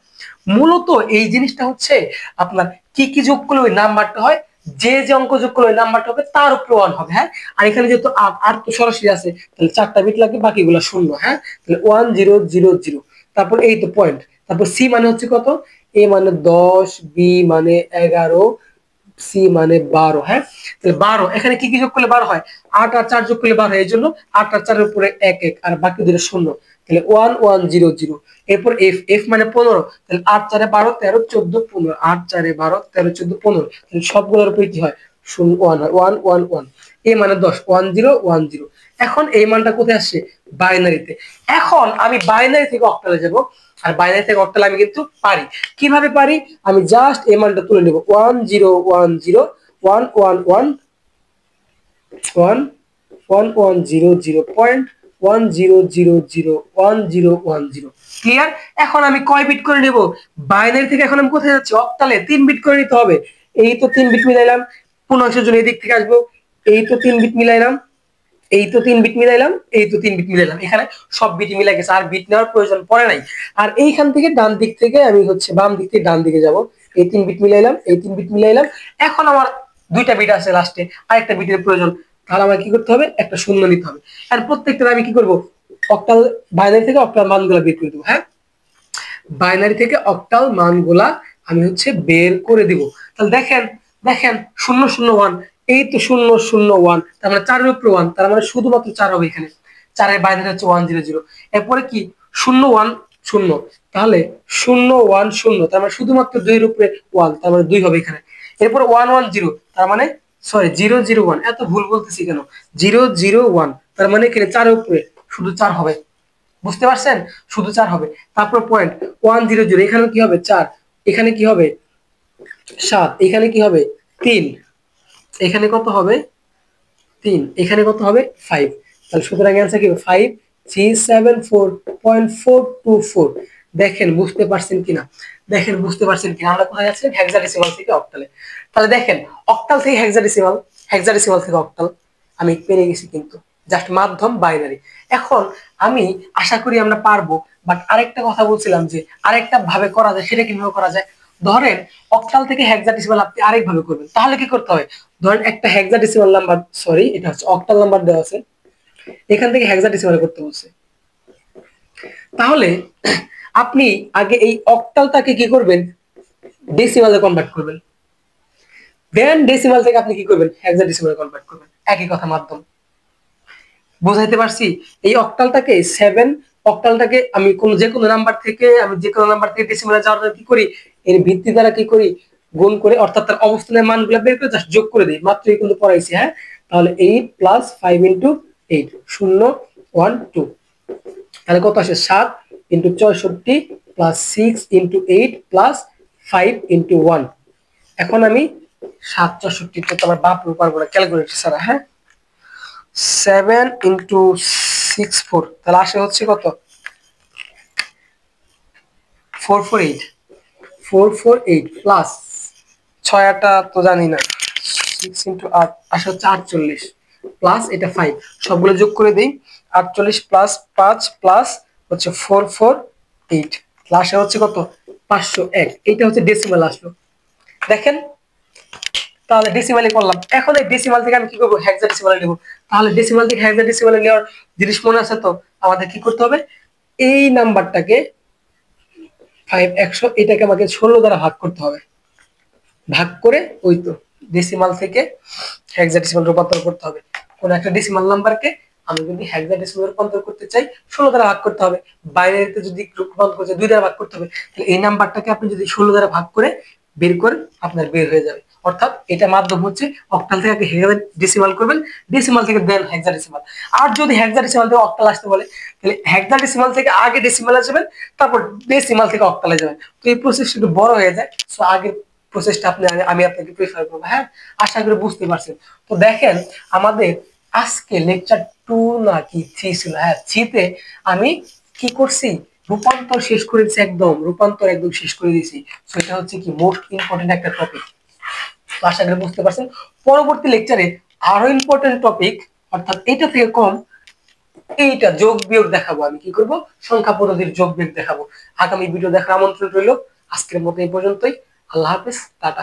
মূলত এই জিনিসটা হচ্ছে আপনার কি কি যোগ করলে ওই নাম্বারটা হয়, যে যে অঙ্ক যোগ করলে ওই নাম্বারটা হবে তার উপরে 1 হবে। হ্যাঁ, আর এখানে যেহেতু 8 8 তো সরাসরি আছে, তাহলে 4টা বিট লাগবে, বাকিগুলো 0। হ্যাঁ, তাহলে 1000, তারপর এই তো পয়েন্ট, তারপর সি মানে হচ্ছে কত, এ মানে 10, বি মানে 11, সি মানে 12। হ্যাঁ, তাহলে 12, এখানে কি কি যোগ করলে 12 হয়, 8 আর 4 যোগ করলে 12 হয়, এই জন্য 8 আর 4 এর উপরে 1 1, আর বাকি দুটো 0, তাহলে 1100। এরপর এফ, এফ মানে 15, তাহলে 8 4 12 13 14 15, 8 4 12 13 14 15, তাহলে সবগুলোর উপরে কি হয়, 0 1 হয়, 1 1 1। এ মানে 10, 1010। এখন এই মানটা কোথায় আসছে, বাইনারিতে। এখন আমি বাইনারি থেকে অক্টালে যাব, আর বাইনারি থেকে অক্টালে আমি কিন্তু পারি। কিভাবে পারি, আমি জাস্ট এই মানটা তুলে নেব, 1010 11100.1000101010। ক্লিয়ার, এখন আমি কয় বিট করে নেব, বাইনারি থেকে এখন আমি কোথায় যাচ্ছি, অক্টালে 3 বিট করে নিতে হবে। এই তো 3 বিট মিলাইলাম, পূর্ণাংশের জন্য এই দিক থেকে আসবো, এই তো 3 বিট মিলাইলাম, এই তো 3 বিট মিলাইলাম, এই তো 3 বিট মিলাইলাম, এখানে সব বিট মিলে গেছে, আর বিট নেওয়ার প্রয়োজন পড়ে নাই। আর এইখান থেকে ডান দিক থেকে আমি হচ্ছে বাম দিক থেকে ডান দিকে যাব, এই 3 বিট মিলাইলাম, এই 3 বিট মিলাইলাম। এখন আমার 2টা বিট আছে লাস্টে, আরেকটা বিটের প্রয়োজন, তাহলে আমার কি করতে হবে, একটা শূন্য নিতে হবে। আর প্রত্যেকটা আমি কি করব, অক্টাল, বাইনারি থেকে অক্টাল মানগুলো বের করে দেবো। হ্যাঁ, বাইনারি থেকে অক্টাল মানগুলা আমি হচ্ছে বের করে দিব। তাহলে দেখেন, দেখেন 001, এই তো 001, তার মানে 4 এর উপরে 1, তার মানে শুধুমাত্র 4 হবে এখানে, 4 এর বাইনারি হচ্ছে 100। এরপরে কি 010, তাহলে 010, তার মানে শুধুমাত্র 2 এর উপরে 1, তার মানে 2 হবে এখানে। এরপরে 110, তার মানে সরি 001, এত ভুল বলতেছি কেন, 001, তার মানে এখানে 4 এর উপরে শুধু 4 হবে, বুঝতে পারছেন, শুধু 4 হবে। তারপর পয়েন্ট 100, এখানে কি হবে 4, এখানে কি হবে 7, এখানে কি হবে 3, এখানে কত হবে 3, এখানে কত হবে 5। তাহলে সুতরাং অ্যান্সার কি হবে 5374.424। দেখেন বুঝতে পারছেন কিনা, দেখেন বুঝতে পারছেন কিনা আমরা কোথায় যাচ্ছি, হেক্সাডেসিমাল থেকে অক্টালে। তাহলে দেখেন অক্টাল থেকে হেক্সাডেসিমাল, হেক্সাডেসিমাল থেকে অক্টাল আমি পেরে গেছি, কিন্তু জাস্ট মাধ্যম বাইনারি। এখন আমি আশা করি আমরা পারবো, বাট আরেকটা কথা বলছিলাম যে আরেকটা ভাবে করা যায়, সেটা কিভাবে করা যায়। ধরেন অক্টাল থেকে হেক্সাডেসিমাল আপনি আরেক ভাবে করবেন, তাহলে কি করতে হবে, ধরেন একটা হেক্সাডেসিমাল নাম্বার, সরি এটা হচ্ছে অক্টাল নাম্বার দেওয়া আছে, এখান থেকে হেক্সাডেসিমাল করতে বলছে। তাহলে আপনি আগে এই অক্টালটাকে কি করবেন, ডেসিমালে কনভার্ট করবেন, দেন ডেসিমাল থেকে আপনি কি করবেন, হেক্সাডেসিমালে কনভার্ট করবেন। একই কথা মাধ্যম, বুঝাইতে পারছি। এই অক্টালটাকে 7 অক্টালটাকে আমি যে কোনো নাম্বার থেকে, আমি যে কোনো নাম্বার থেকে ডেসিমালে যাওয়ার জন্য কি করি, এর ভিত্তি দ্বারা কি করি, গুণ করে, অর্থাৎ তার অবস্থানের মানগুলো বের করে জাস্ট যোগ করে দিই, মাত্রই কিন্তু পড়াইছি। হ্যাঁ, তাহলে 8 + 5 * 8 0 1 2, তাহলে কত আসে, 7 × 64 + 6 × 8 + 5 × 1। এখন আমি 7 64 তো আমার বাপ পারবো না ক্যালকুলেটর ছাড়া। হ্যাঁ, 7 × 6 4, তাহলে আসে হচ্ছে কত, 448, 448 প্লাস 6 8 তো জানি না, 6 × 8 আসে হচ্ছে 48 প্লাস এটা 5, সবগুলো যোগ করে দেই, 48 প্লাস 5 প্লাস হচ্ছে 448 প্লাস হচ্ছে কত, 501। এটা হচ্ছে ডেসিমাল আসলো, দেখেন। তাহলে ডেসিমালে করলাম, এখন এই ডেসিমাল থেকে আমি কি করবো, হেক্সাডেসিমালে নেব। তাহলে ডেসিমাল থেকে হেক্সাডেসিমালে নেওয়ার জিনিস মনে আছে তো, আমাদের কি করতে হবে, এই নাম্বারটাকে 5 100 এটাকে আমাকে 16 দ্বারা ভাগ করতে হবে, ভাগ করে ওই তো ডেসিমাল থেকে হেক্সাডেসিমাল রূপান্তর করতে হবে। কোন একটা ডেসিমাল নাম্বারকে আমি যদি হেক্সাডেসিমাল রূপান্তর করতে চাই, 16 দ্বারা ভাগ করতে হবে। বাইনারিতে যদি রূপান্তর করতে 2 দ্বারা ভাগ করতে হবে, তাহলে এই নাম্বারটাকে আপনি যদি 16 দ্বারা ভাগ করে বের করেন, আপনার বের হয়ে যাবে। অর্থাৎ এটা মাধ্যম হচ্ছে অক্টাল থেকে আগে ডেসিমাল করবেন, ডেসিমাল থেকে দেন হেক্সাডেসিমাল। আর যদি হেক্সাডেসিমাল থেকে অক্টাল আসতে বলে, তাহলে হেক্সাডেসিমাল থেকে আগে ডেসিমালে যাবেন, তারপর ডেসিমাল থেকে অক্টালে যাবেন। তো এই প্রসেসটা একটু বড় হয়ে যায়, সো আগে প্রসেসটা আমি আপনাকে প্রেফার করবো। হ্যাঁ, আশা করি বুঝতে পারছেন। তো দেখেন আমাদের আজকে লেকচার 2 নাকি 3 ছিল, হ্যাঁ 3 তে আমি কি করছি, রূপান্তর শেষ করেছি, একদম রূপান্তর একদম শেষ করে দিয়েছি। সো এটা হচ্ছে কি মোস্ট ইম্পর্টেন্ট একটা টপিক, তো আশা করি বুঝতে পারছেন। পরবর্তী লেকচারে আরো ইম্পর্টেন্ট টপিক, অর্থাৎ এটা থেকে কম, এইটা যোগ বিয়োগ দেখাবো। আমি কি করব, সংখ্যা পদ্ধতির যোগ বিয়োগ দেখাবো। আগামী ভিডিও দেখার আমন্ত্রণ রইল। আজকের মতো এই পর্যন্তই। আল্লাহ হাফেজ, টাটা।